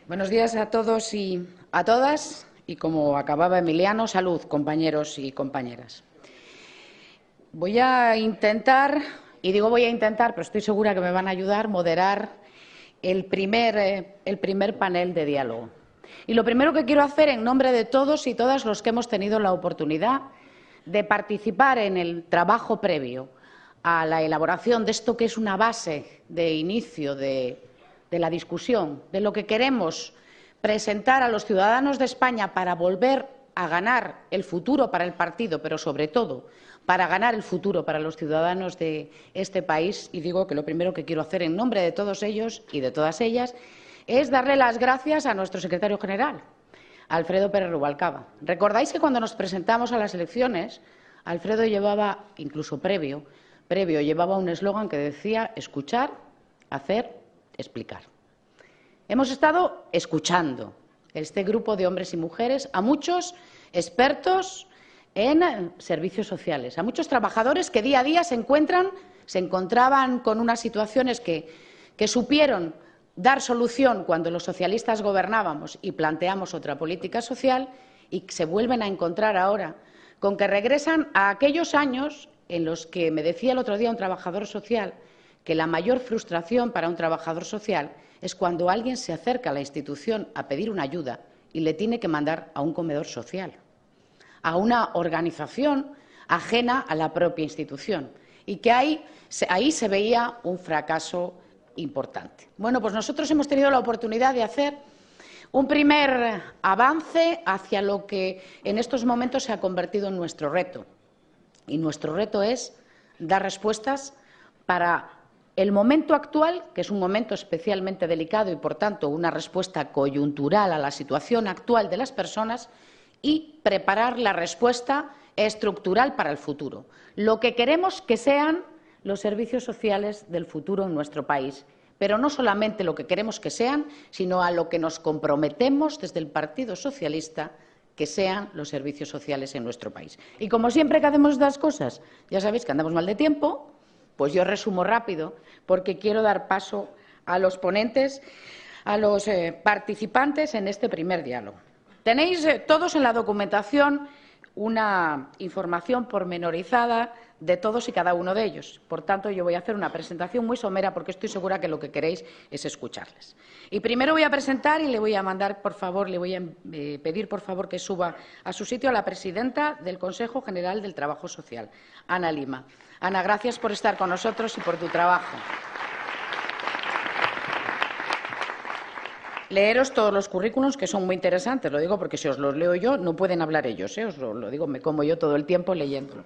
Buenos días a todos y a todas. Y como acababa Emiliano, salud, compañeros y compañeras. Voy a intentar, y digo voy a intentar, pero estoy segura que me van a ayudar, moderar el primer panel de diálogo. Y lo primero que quiero hacer en nombre de todos y todas los que hemos tenido la oportunidad de participar en el trabajo previo a la elaboración de esto que es una base de inicio de la discusión, de lo que queremos presentar a los ciudadanos de España para volver a ganar el futuro para el partido, pero sobre todo para ganar el futuro para los ciudadanos de este país. Y digo que lo primero que quiero hacer en nombre de todos ellos y de todas ellas es darle las gracias a nuestro secretario general, Alfredo Pérez Rubalcaba. ¿Recordáis que cuando nos presentamos a las elecciones, Alfredo llevaba, incluso previo, llevaba un eslogan que decía escuchar, hacer, explicar? Hemos estado escuchando este grupo de hombres y mujeres a muchos expertos en servicios sociales, a muchos trabajadores que día a día se encontraban con unas situaciones que supieron dar solución cuando los socialistas gobernábamos y planteamos otra política social, y se vuelven a encontrar ahora con que regresan a aquellos años en los que me decía el otro día un trabajador social que la mayor frustración para un trabajador social es cuando alguien se acerca a la institución a pedir una ayuda y le tiene que mandar a un comedor social, a una organización ajena a la propia institución, y que ahí se veía un fracaso importante. Bueno, pues nosotros hemos tenido la oportunidad de hacer un primer avance hacia lo que en estos momentos se ha convertido en nuestro reto. Y nuestro reto es dar respuestas para el momento actual, que es un momento especialmente delicado y, por tanto, una respuesta coyuntural a la situación actual de las personas, y preparar la respuesta estructural para el futuro. Lo que queremos que sean los servicios sociales del futuro en nuestro país. Pero no solamente lo que queremos que sean, sino a lo que nos comprometemos desde el Partido Socialista que sean los servicios sociales en nuestro país. Y como siempre que hacemos estas cosas, ya sabéis que andamos mal de tiempo, pues yo resumo rápido, porque quiero dar paso a los ponentes, a los participantes en este primer diálogo. Tenéis todos en la documentación una información pormenorizada de todos y cada uno de ellos. Por tanto, yo voy a hacer una presentación muy somera porque estoy segura que lo que queréis es escucharles. Y primero voy a presentar y le voy a mandar, por favor, le voy a pedir, por favor, que suba a su sitio a la presidenta del Consejo General del Trabajo Social, Ana Lima. Ana, gracias por estar con nosotros y por tu trabajo. Leeros todos los currículums, que son muy interesantes, lo digo porque si os los leo yo no pueden hablar ellos, os lo digo, me como yo todo el tiempo leyéndolo.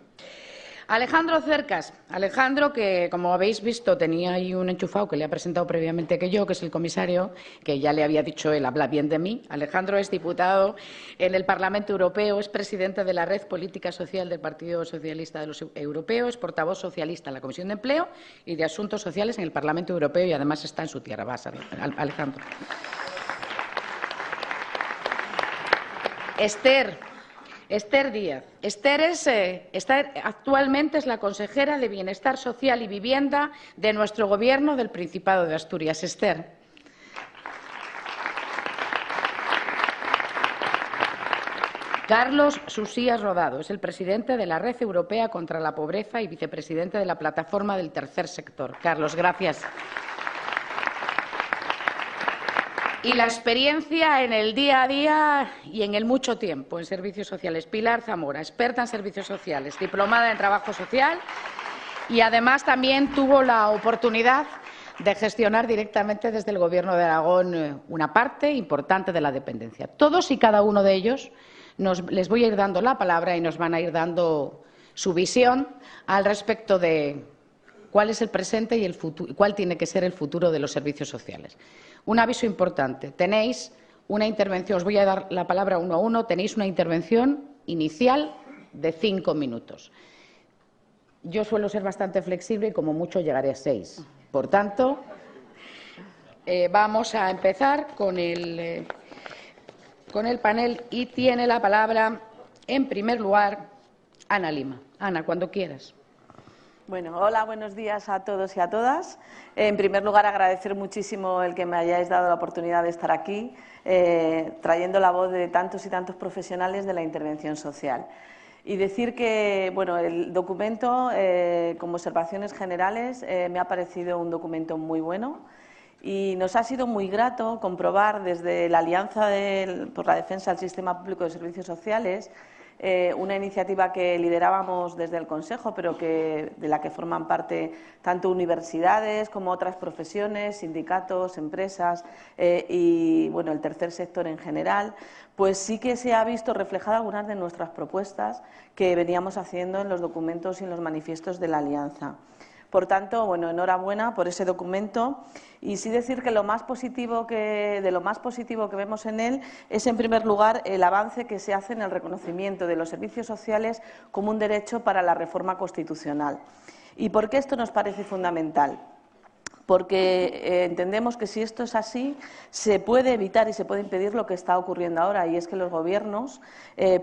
Alejandro Cercas. Alejandro, que como habéis visto tenía ahí un enchufado que le ha presentado previamente que yo, que es el comisario, que ya le había dicho él, habla bien de mí. Alejandro es diputado en el Parlamento Europeo, es presidente de la Red Política Social del Partido Socialista de los Europeos, es portavoz socialista en la Comisión de Empleo y de Asuntos Sociales en el Parlamento Europeo y además está en su tierra. Vas, Alejandro. Esther Díaz. Esther actualmente es la consejera de Bienestar Social y Vivienda de nuestro Gobierno del Principado de Asturias. Esther. Carlos Susías Rodado es el presidente de la Red Europea contra la Pobreza y vicepresidente de la Plataforma del Tercer Sector. Carlos, gracias. Y la experiencia en el día a día y en el mucho tiempo en servicios sociales. Pilar Zamora, experta en servicios sociales, diplomada en trabajo social y además también tuvo la oportunidad de gestionar directamente desde el Gobierno de Aragón una parte importante de la dependencia. Todos y cada uno de ellos les voy a ir dando la palabra y nos van a ir dando su visión al respecto de cuál es el presente y el futuro, cuál tiene que ser el futuro de los servicios sociales. Un aviso importante. Tenéis una intervención, os voy a dar la palabra uno a uno, tenéis una intervención inicial de 5 minutos. Yo suelo ser bastante flexible y como mucho llegaré a 6. Por tanto, vamos a empezar con el panel y tiene la palabra, en primer lugar, Ana Lima. Ana, cuando quieras. Bueno, hola, buenos días a todos y a todas. En primer lugar, agradecer muchísimo el que me hayáis dado la oportunidad de estar aquí, trayendo la voz de tantos y tantos profesionales de la intervención social. Y decir que, bueno, el documento, como observaciones generales, me ha parecido un documento muy bueno y nos ha sido muy grato comprobar desde la Alianza por la Defensa del Sistema Público de Servicios Sociales, una iniciativa que liderábamos desde el Consejo, pero de la que forman parte tanto universidades como otras profesiones, sindicatos, empresas y bueno, el tercer sector en general, pues sí que se ha visto reflejadas algunas de nuestras propuestas que veníamos haciendo en los documentos y en los manifiestos de la Alianza. Por tanto, bueno, enhorabuena por ese documento y sí decir que de lo más positivo que vemos en él es, en primer lugar, el avance que se hace en el reconocimiento de los servicios sociales como un derecho para la reforma constitucional. ¿Y por qué esto nos parece fundamental? Porque entendemos que si esto es así, se puede evitar y se puede impedir lo que está ocurriendo ahora, y es que los gobiernos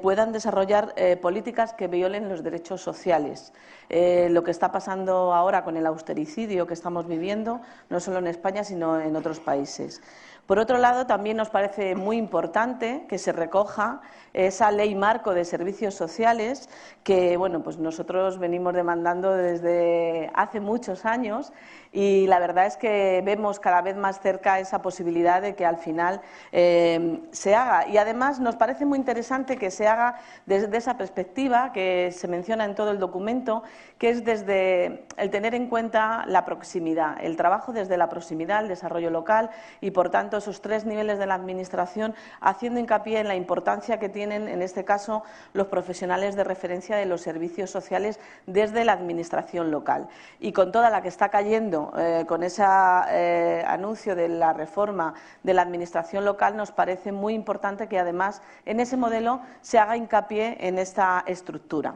puedan desarrollar políticas que violen los derechos sociales. Lo que está pasando ahora con el austericidio que estamos viviendo, no solo en España, sino en otros países. Por otro lado, también nos parece muy importante que se recoja esa ley marco de servicios sociales que, bueno, pues nosotros venimos demandando desde hace muchos años y la verdad es que vemos cada vez más cerca esa posibilidad de que al final se haga. Y además nos parece muy interesante que se haga desde esa perspectiva que se menciona en todo el documento, que es desde el tener en cuenta la proximidad, el trabajo desde la proximidad, el desarrollo local y, por tanto, esos tres niveles de la Administración, haciendo hincapié en la importancia que tienen, en este caso, los profesionales de referencia de los servicios sociales desde la Administración local. Y con toda la que está cayendo, con ese anuncio de la reforma de la Administración local, nos parece muy importante que, además, en ese modelo se haga hincapié en esta estructura.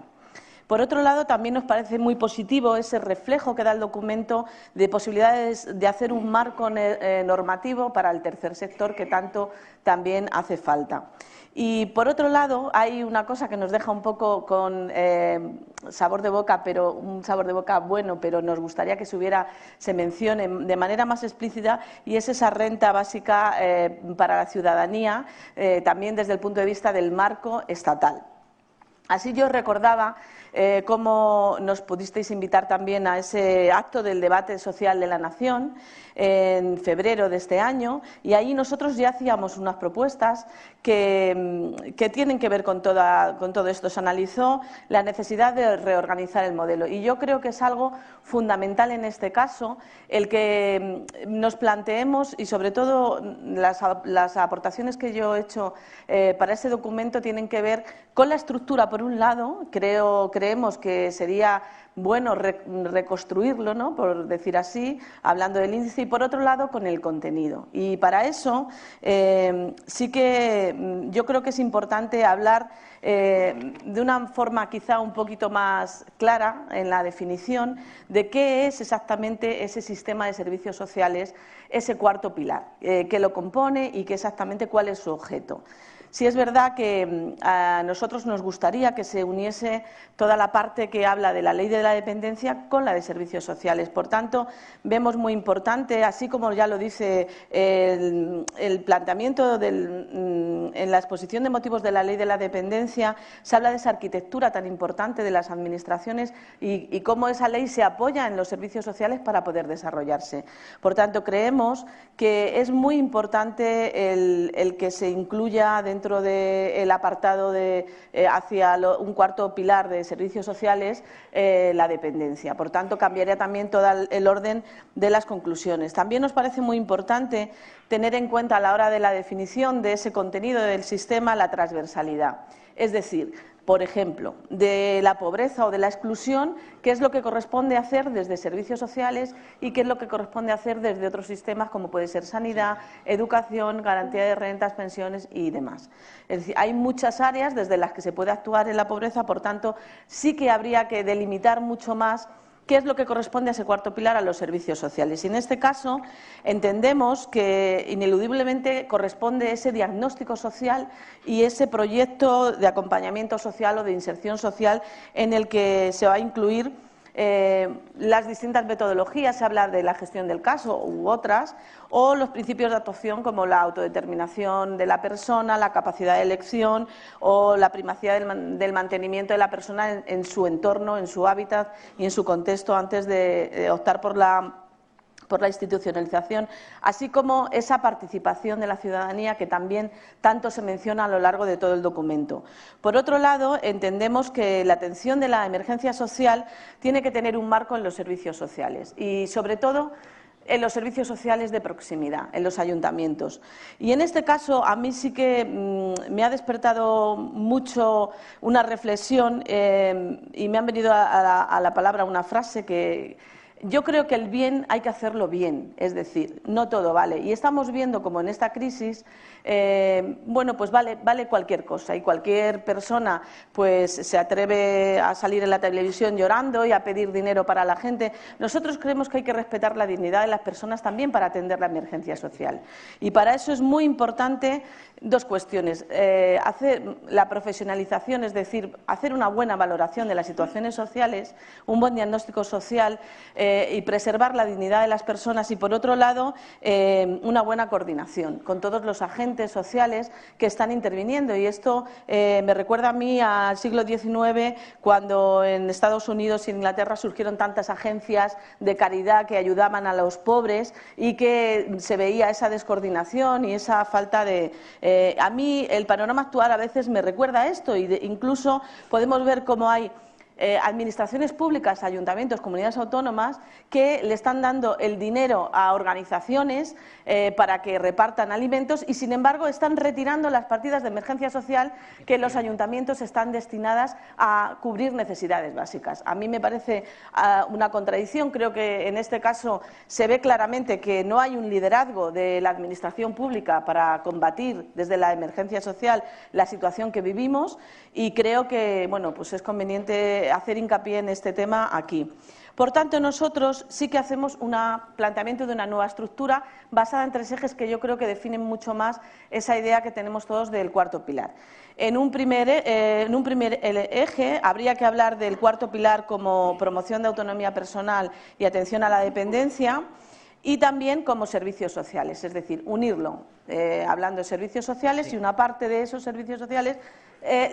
Por otro lado, también nos parece muy positivo ese reflejo que da el documento de posibilidades de hacer un marco normativo para el tercer sector que tanto también hace falta. Y, por otro lado, hay una cosa que nos deja un poco con sabor de boca, pero un sabor de boca bueno, pero nos gustaría que se mencione de manera más explícita, y es esa renta básica para la ciudadanía, también desde el punto de vista del marco estatal. Así yo recordaba cómo nos pudisteis invitar también a ese acto del debate social de la Nación en febrero de este año, y ahí nosotros ya hacíamos unas propuestas que tienen que ver con todo esto. Se analizó la necesidad de reorganizar el modelo y yo creo que es algo fundamental en este caso el que nos planteemos, y sobre todo las aportaciones que yo he hecho para ese documento tienen que ver con la estructura. Por un lado, creemos que sería bueno reconstruirlo, ¿no?, por decir así, hablando del índice, y por otro lado con el contenido. Y para eso sí que yo creo que es importante hablar de una forma quizá un poquito más clara en la definición de qué es exactamente ese sistema de servicios sociales, ese cuarto pilar, qué lo compone y qué exactamente cuál es su objeto. Sí es verdad que a nosotros nos gustaría que se uniese toda la parte que habla de la ley de la dependencia con la de servicios sociales. Por tanto, vemos muy importante, así como ya lo dice el planteamiento en la exposición de motivos de la ley de la dependencia, se habla de esa arquitectura tan importante de las administraciones y cómo esa ley se apoya en los servicios sociales para poder desarrollarse. Por tanto, creemos que es muy importante el que se incluya dentro del apartado hacia un cuarto pilar de servicios sociales la dependencia. Por tanto, cambiaría también todo el orden de las conclusiones. También nos parece muy importante tener en cuenta a la hora de la definición de ese contenido del sistema la transversalidad. Es decir, por ejemplo, de la pobreza o de la exclusión, qué es lo que corresponde hacer desde servicios sociales y qué es lo que corresponde hacer desde otros sistemas como puede ser sanidad, educación, garantía de rentas, pensiones y demás. Es decir, hay muchas áreas desde las que se puede actuar en la pobreza, por tanto, sí que habría que delimitar mucho más qué es lo que corresponde a ese cuarto pilar, a los servicios sociales. Y en este caso entendemos que ineludiblemente corresponde ese diagnóstico social y ese proyecto de acompañamiento social o de inserción social en el que se va a incluir las distintas metodologías, se habla de la gestión del caso u otras, o los principios de actuación como la autodeterminación de la persona, la capacidad de elección o la primacía del mantenimiento de la persona en su entorno, en su hábitat y en su contexto antes de optar por la institucionalización, así como esa participación de la ciudadanía que también tanto se menciona a lo largo de todo el documento. Por otro lado, entendemos que la atención de la emergencia social tiene que tener un marco en los servicios sociales y, sobre todo, en los servicios sociales de proximidad, en los ayuntamientos. Y en este caso, a mí sí que me ha despertado mucho una reflexión y me han venido a la palabra una frase que yo creo que el bien hay que hacerlo bien, es decir, no todo vale. Y estamos viendo como en esta crisis, bueno, pues vale cualquier cosa y cualquier persona pues se atreve a salir en la televisión llorando y a pedir dinero para la gente. Nosotros creemos que hay que respetar la dignidad de las personas también para atender la emergencia social. Y para eso es muy importante dos cuestiones. Hacer la profesionalización, es decir, hacer una buena valoración de las situaciones sociales, un buen diagnóstico social y preservar la dignidad de las personas y, por otro lado, una buena coordinación con todos los agentes sociales que están interviniendo. Y esto me recuerda a mí al siglo XIX, cuando en Estados Unidos y en Inglaterra surgieron tantas agencias de caridad que ayudaban a los pobres y que se veía esa descoordinación y esa falta de... a mí el panorama actual a veces me recuerda a esto y incluso podemos ver cómo hay administraciones públicas, ayuntamientos, comunidades autónomas que le están dando el dinero a organizaciones para que repartan alimentos y, sin embargo, están retirando las partidas de emergencia social que los ayuntamientos están destinadas a cubrir necesidades básicas. A mí me parece una contradicción. Creo que en este caso se ve claramente que no hay un liderazgo de la administración pública para combatir desde la emergencia social la situación que vivimos y creo que, bueno, pues es conveniente hacer hincapié en este tema aquí. Por tanto, nosotros sí que hacemos un planteamiento de una nueva estructura basada en tres ejes que yo creo que definen mucho más esa idea que tenemos todos del cuarto pilar. En un primer eje habría que hablar del cuarto pilar como promoción de autonomía personal y atención a la dependencia, y también como servicios sociales, es decir, unirlo, hablando de servicios sociales y una parte de esos servicios sociales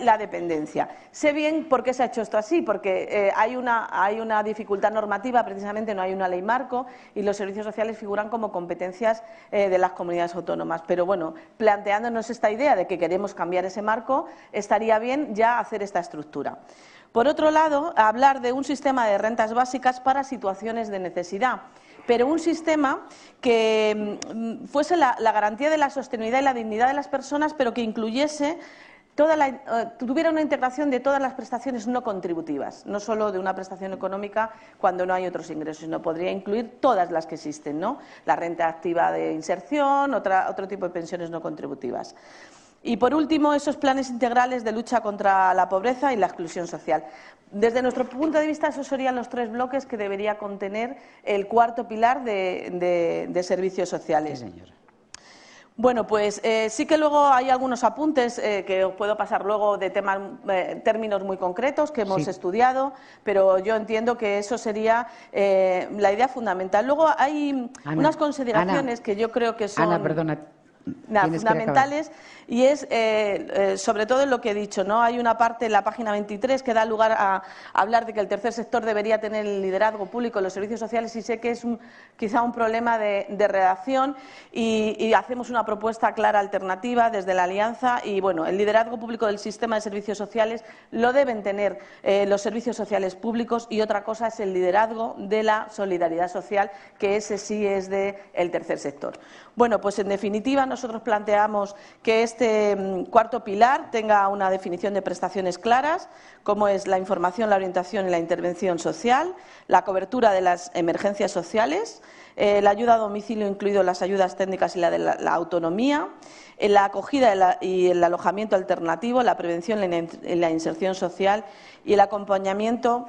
la dependencia. Sé bien por qué se ha hecho esto así, porque hay una dificultad normativa, precisamente no hay una ley marco y los servicios sociales figuran como competencias de las comunidades autónomas. Pero bueno, planteándonos esta idea de que queremos cambiar ese marco, estaría bien ya hacer esta estructura. Por otro lado, hablar de un sistema de rentas básicas para situaciones de necesidad, pero un sistema que fuese la garantía de la sostenibilidad y la dignidad de las personas, pero que incluyese tuviera una integración de todas las prestaciones no contributivas, no solo de una prestación económica cuando no hay otros ingresos, sino podría incluir todas las que existen, ¿no? La renta activa de inserción, otro tipo de pensiones no contributivas. Y, por último, esos planes integrales de lucha contra la pobreza y la exclusión social. Desde nuestro punto de vista, esos serían los tres bloques que debería contener el cuarto pilar de servicios sociales. Sí, señora. Bueno, pues sí que luego hay algunos apuntes que os puedo pasar luego de términos muy concretos que hemos estudiado, pero yo entiendo que eso sería la idea fundamental. Luego hay unas consideraciones que yo creo que son... Ana, perdona. fundamentales y es sobre todo lo que he dicho, ¿no? Hay una parte en la página 23 que da lugar a hablar de que el tercer sector debería tener el liderazgo público en los servicios sociales y sé que es quizá un problema de redacción y hacemos una propuesta clara alternativa desde la Alianza y bueno, el liderazgo público del sistema de servicios sociales lo deben tener los servicios sociales públicos y otra cosa es el liderazgo de la solidaridad social, que ese sí es del tercer sector. Bueno, pues en definitiva nosotros planteamos que este cuarto pilar tenga una definición de prestaciones claras, como es la información, la orientación y la intervención social, la cobertura de las emergencias sociales, la ayuda a domicilio, incluido las ayudas técnicas y la de la autonomía, la acogida y el alojamiento alternativo, la prevención y la inserción social y el acompañamiento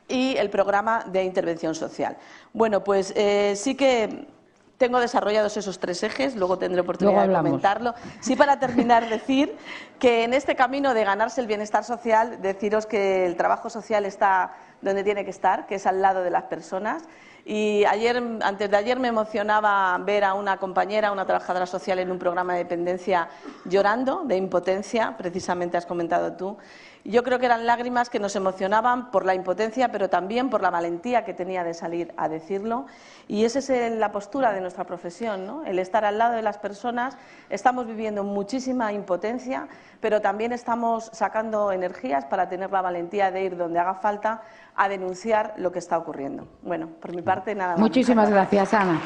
y el programa de intervención social. Bueno, pues sí que tengo desarrollados esos tres ejes, luego tendré oportunidad de comentarlo. Sí, para terminar, decir que en este camino de ganarse el bienestar social, deciros que el trabajo social está donde tiene que estar, que es al lado de las personas. Y antes de ayer me emocionaba ver a una compañera, una trabajadora social en un programa de dependencia llorando de impotencia, precisamente has comentado tú. Yo creo que eran lágrimas que nos emocionaban por la impotencia, pero también por la valentía que tenía de salir a decirlo. Y esa es la postura de nuestra profesión, ¿no? El estar al lado de las personas. Estamos viviendo muchísima impotencia, pero también estamos sacando energías para tener la valentía de ir donde haga falta a denunciar lo que está ocurriendo. Bueno, por mi parte, nada más. Muchísimas gracias, Ana.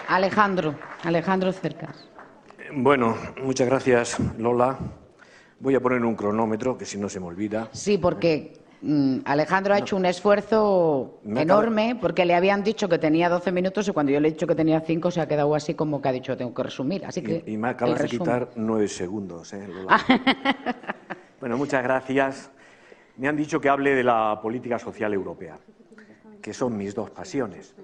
Alejandro Cercas. Bueno, muchas gracias, Lola. Voy a poner un cronómetro, que si no se me olvida. Sí, porque Alejandro ha hecho un esfuerzo enorme, porque le habían dicho que tenía 12 minutos y cuando yo le he dicho que tenía 5 se ha quedado así como que ha dicho tengo que resumir. Así que y me acabas de quitar 9 segundos, Lola. Bueno, muchas gracias. Me han dicho que hable de la política social europea, que son mis dos pasiones.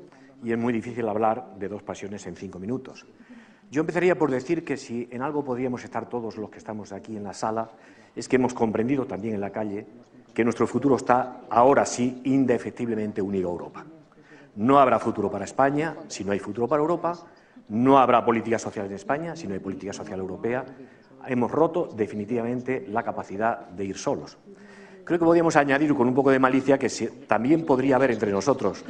Y es muy difícil hablar de dos pasiones en 5 minutos. Yo empezaría por decir que si en algo podríamos estar todos los que estamos aquí en la sala, es que hemos comprendido también en la calle que nuestro futuro está, ahora sí, indefectiblemente unido a Europa. No habrá futuro para España si no hay futuro para Europa, no habrá política social en España si no hay política social europea. Hemos roto definitivamente la capacidad de ir solos. Creo que podríamos añadir con un poco de malicia que también podría haber entre nosotros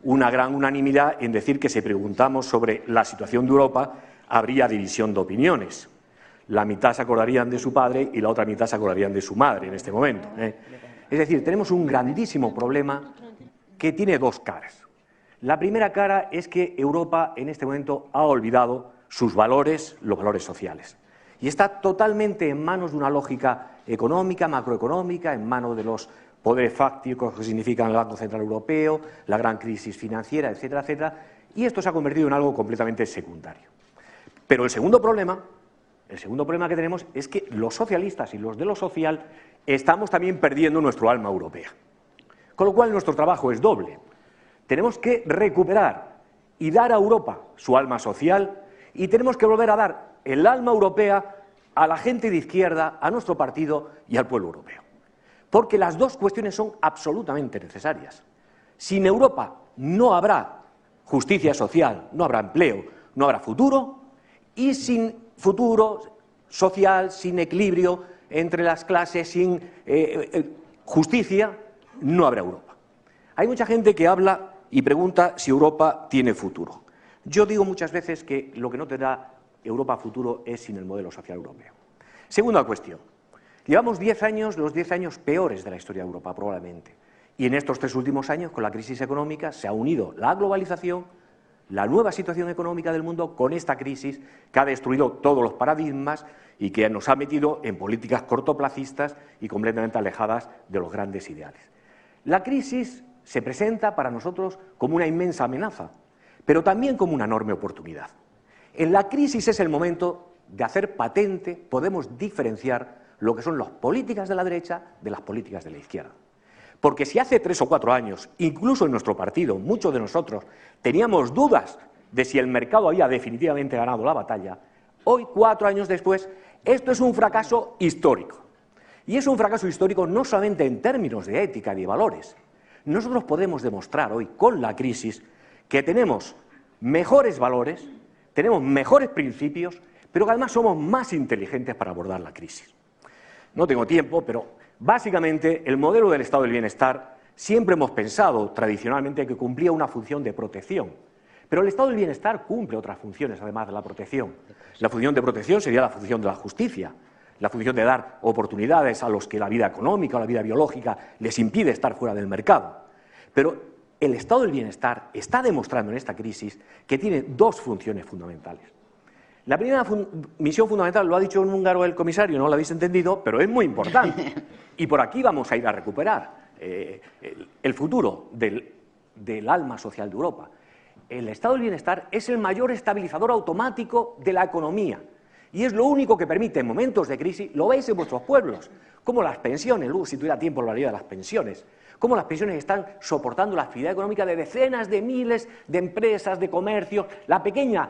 una gran unanimidad en decir que si preguntamos sobre la situación de Europa, habría división de opiniones. La mitad se acordarían de su padre y la otra mitad se acordarían de su madre en este momento. Es decir, tenemos un grandísimo problema que tiene dos caras. La primera cara es que Europa en este momento ha olvidado sus valores, los valores sociales. Y está totalmente en manos de una lógica económica, macroeconómica, en manos de los poderes fácticos que significan el Banco Central Europeo, la gran crisis financiera, etcétera, etcétera, y esto se ha convertido en algo completamente secundario. Pero el segundo problema que tenemos es que los socialistas y los de lo social estamos también perdiendo nuestro alma europea. Con lo cual nuestro trabajo es doble. Tenemos que recuperar y dar a Europa su alma social y tenemos que volver a dar el alma europea a la gente de izquierda, a nuestro partido y al pueblo europeo. Porque las dos cuestiones son absolutamente necesarias. Sin Europa no habrá justicia social, no habrá empleo, no habrá futuro, y sin futuro social, sin equilibrio entre las clases, sin justicia, no habrá Europa. Hay mucha gente que habla y pregunta si Europa tiene futuro. Yo digo muchas veces que lo que no tendrá Europa futuro es sin el modelo social europeo. Segunda cuestión. Llevamos 10 años, los 10 años peores de la historia de Europa, probablemente. Y en estos 3 últimos años, con la crisis económica, se ha unido la globalización, la nueva situación económica del mundo con esta crisis que ha destruido todos los paradigmas y que nos ha metido en políticas cortoplacistas y completamente alejadas de los grandes ideales. La crisis se presenta para nosotros como una inmensa amenaza, pero también como una enorme oportunidad. En la crisis es el momento de hacer patente, podemos diferenciar lo que son las políticas de la derecha de las políticas de la izquierda. Porque si hace 3 o 4 años, incluso en nuestro partido, muchos de nosotros teníamos dudas de si el mercado había definitivamente ganado la batalla, hoy, 4 años después, esto es un fracaso histórico. Y es un fracaso histórico no solamente en términos de ética y de valores. Nosotros podemos demostrar hoy, con la crisis, que tenemos mejores valores, tenemos mejores principios, pero que además somos más inteligentes para abordar la crisis. No tengo tiempo, pero básicamente el modelo del estado del bienestar siempre hemos pensado tradicionalmente que cumplía una función de protección, pero el estado del bienestar cumple otras funciones además de la protección. La función de protección sería la función de la justicia, la función de dar oportunidades a los que la vida económica o la vida biológica les impide estar fuera del mercado. Pero el estado del bienestar está demostrando en esta crisis que tiene dos funciones fundamentales. La primera misión fundamental, lo ha dicho en húngaro el comisario, no lo habéis entendido, pero es muy importante. Y por aquí vamos a ir a recuperar el futuro del alma social de Europa. El estado del bienestar es el mayor estabilizador automático de la economía. Y es lo único que permite en momentos de crisis, lo veis en vuestros pueblos, como las pensiones, luego si tuviera tiempo hablaría de las pensiones, cómo las pensiones están soportando la actividad económica de decenas de miles de empresas, de comercios. La pequeña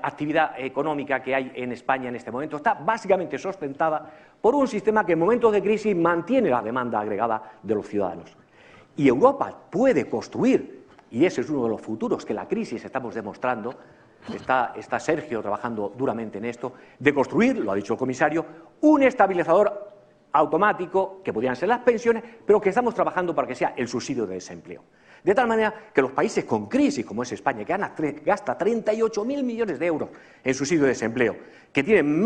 actividad económica que hay en España en este momento está básicamente sustentada por un sistema que en momentos de crisis mantiene la demanda agregada de los ciudadanos. Y Europa puede construir, y ese es uno de los futuros que la crisis estamos demostrando, está Sergio trabajando duramente en esto, de construir, lo ha dicho el comisario, un estabilizador automático, que podrían ser las pensiones, pero que estamos trabajando para que sea el subsidio de desempleo. De tal manera que los países con crisis, como es España, que gasta 38.000 millones de euros en subsidio de desempleo, que tienen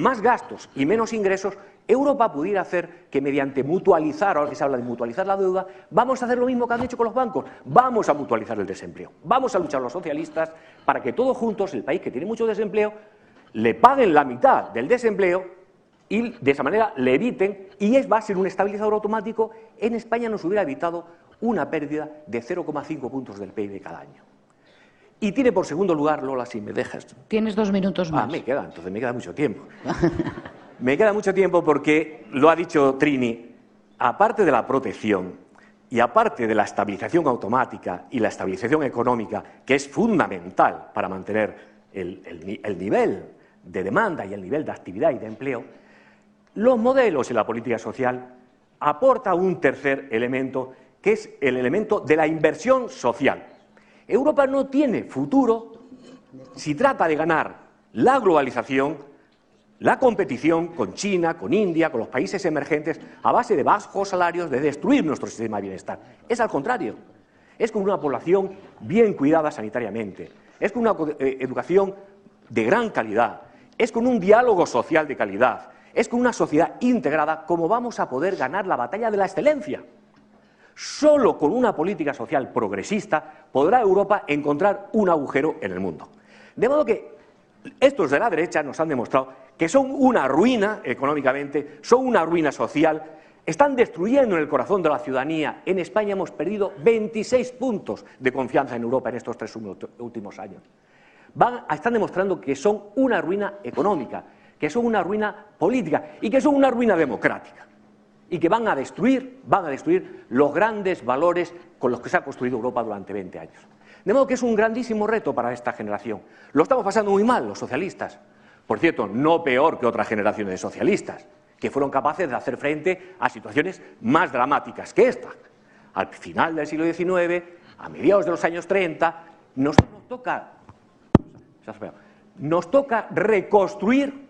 más gastos y menos ingresos, Europa pudiera hacer que mediante mutualizar, ahora que se habla de mutualizar la deuda, vamos a hacer lo mismo que han hecho con los bancos, vamos a mutualizar el desempleo, vamos a luchar los socialistas para que todos juntos, el país que tiene mucho desempleo, le paguen la mitad del desempleo y de esa manera le eviten, y va a ser un estabilizador automático. En España nos hubiera evitado una pérdida de 0,5 puntos del PIB cada año. Y tiene por segundo lugar, Lola, si me dejas. Tienes 2 minutos más. Entonces me queda mucho tiempo. Me queda mucho tiempo porque, lo ha dicho Trini, aparte de la protección y aparte de la estabilización automática y la estabilización económica, que es fundamental para mantener el nivel de demanda y el nivel de actividad y de empleo, los modelos en la política social aportan un tercer elemento, que es el elemento de la inversión social. Europa no tiene futuro si trata de ganar la globalización, la competición con China, con India, con los países emergentes, a base de bajos salarios, de destruir nuestro sistema de bienestar. Es al contrario, es con una población bien cuidada sanitariamente, es con una educación de gran calidad, es con un diálogo social de calidad, es con una sociedad integrada como vamos a poder ganar la batalla de la excelencia. Solo con una política social progresista podrá Europa encontrar un agujero en el mundo. De modo que estos de la derecha nos han demostrado que son una ruina económicamente, son una ruina social, están destruyendo en el corazón de la ciudadanía. En España hemos perdido 26 puntos de confianza en Europa en estos 3 últimos años. Están demostrando que son una ruina económica, que son una ruina política y que son una ruina democrática. Y que van a destruir los grandes valores con los que se ha construido Europa durante 20 años. De modo que es un grandísimo reto para esta generación. Lo estamos pasando muy mal los socialistas. Por cierto, no peor que otras generaciones de socialistas, que fueron capaces de hacer frente a situaciones más dramáticas que esta. Al final del siglo XIX, a mediados de los años 30, nos toca reconstruir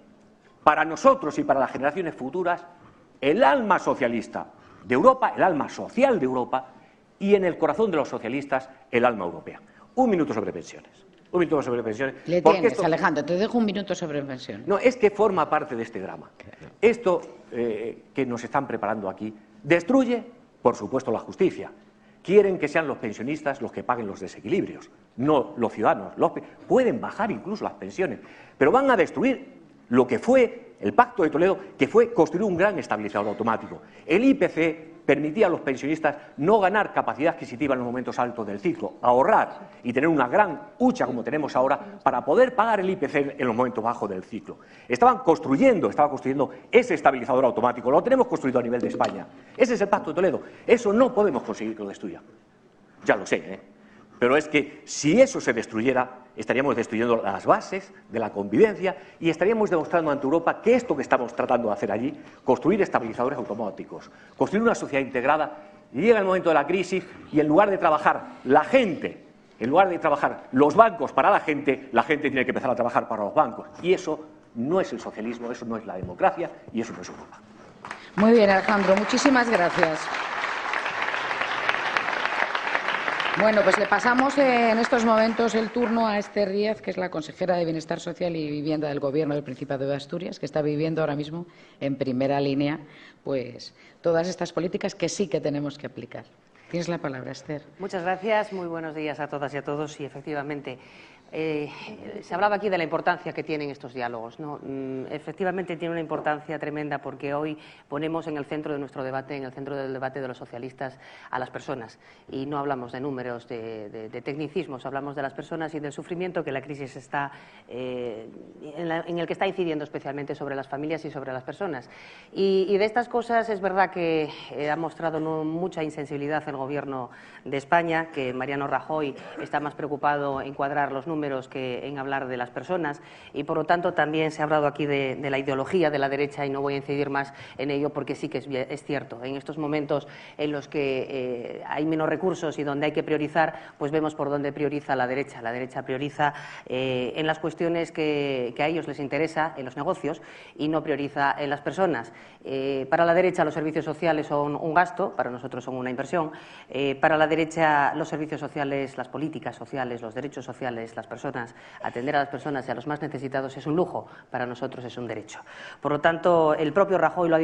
para nosotros y para las generaciones futuras el alma socialista de Europa, el alma social de Europa, y en el corazón de los socialistas el alma europea. 1 minuto sobre pensiones. 1 minuto sobre pensiones. Le tienes, Alejandro, te dejo 1 minuto sobre pensiones. No, es que forma parte de este drama. Esto que nos están preparando aquí destruye, por supuesto, la justicia. Quieren que sean los pensionistas los que paguen los desequilibrios, no los ciudadanos. Pueden bajar incluso las pensiones, pero van a destruir lo que fue el Pacto de Toledo, que fue construir un gran estabilizador automático. El IPC permitía a los pensionistas no ganar capacidad adquisitiva en los momentos altos del ciclo, ahorrar y tener una gran hucha como tenemos ahora para poder pagar el IPC en los momentos bajos del ciclo. Estaba construyendo ese estabilizador automático, lo tenemos construido a nivel de España. Ese es el Pacto de Toledo. Eso no podemos conseguir que lo destruya. Ya lo sé, pero es que si eso se destruyera, estaríamos destruyendo las bases de la convivencia y estaríamos demostrando ante Europa que esto que estamos tratando de hacer allí, construir estabilizadores automáticos, construir una sociedad integrada, llega el momento de la crisis y en lugar de trabajar la gente, en lugar de trabajar los bancos para la gente tiene que empezar a trabajar para los bancos. Y eso no es el socialismo, eso no es la democracia y eso no es Europa. Muy bien, Alejandro, muchísimas gracias. Bueno, pues le pasamos en estos momentos el turno a Esther Díaz, que es la consejera de Bienestar Social y Vivienda del Gobierno del Principado de Asturias, que está viviendo ahora mismo en primera línea pues todas estas políticas que sí que tenemos que aplicar. Tienes la palabra, Esther. Muchas gracias, muy buenos días a todas y a todos. Y efectivamente, Se hablaba aquí de la importancia que tienen estos diálogos, ¿no? Efectivamente tiene una importancia tremenda porque hoy ponemos en el centro de nuestro debate, en el centro del debate de los socialistas, a las personas. Y no hablamos de números, de tecnicismos, hablamos de las personas y del sufrimiento que la crisis está, en el que está incidiendo especialmente sobre las familias y sobre las personas. Y de estas cosas es verdad que ha mostrado mucha insensibilidad el Gobierno de España, que Mariano Rajoy está más preocupado en cuadrar los números que en hablar de las personas, y por lo tanto también se ha hablado aquí de la ideología de la derecha, y no voy a incidir más en ello porque sí que es cierto. En estos momentos en los que hay menos recursos y donde hay que priorizar, pues vemos por dónde prioriza la derecha. La derecha prioriza en las cuestiones que a ellos les interesa, en los negocios, y no prioriza en las personas. Para la derecha los servicios sociales son un gasto, para nosotros son una inversión. Para la derecha los servicios sociales, las políticas sociales, los derechos sociales, las personas, atender a las personas y a los más necesitados es un lujo, para nosotros es un derecho. Por lo tanto, el propio Rajoy lo ha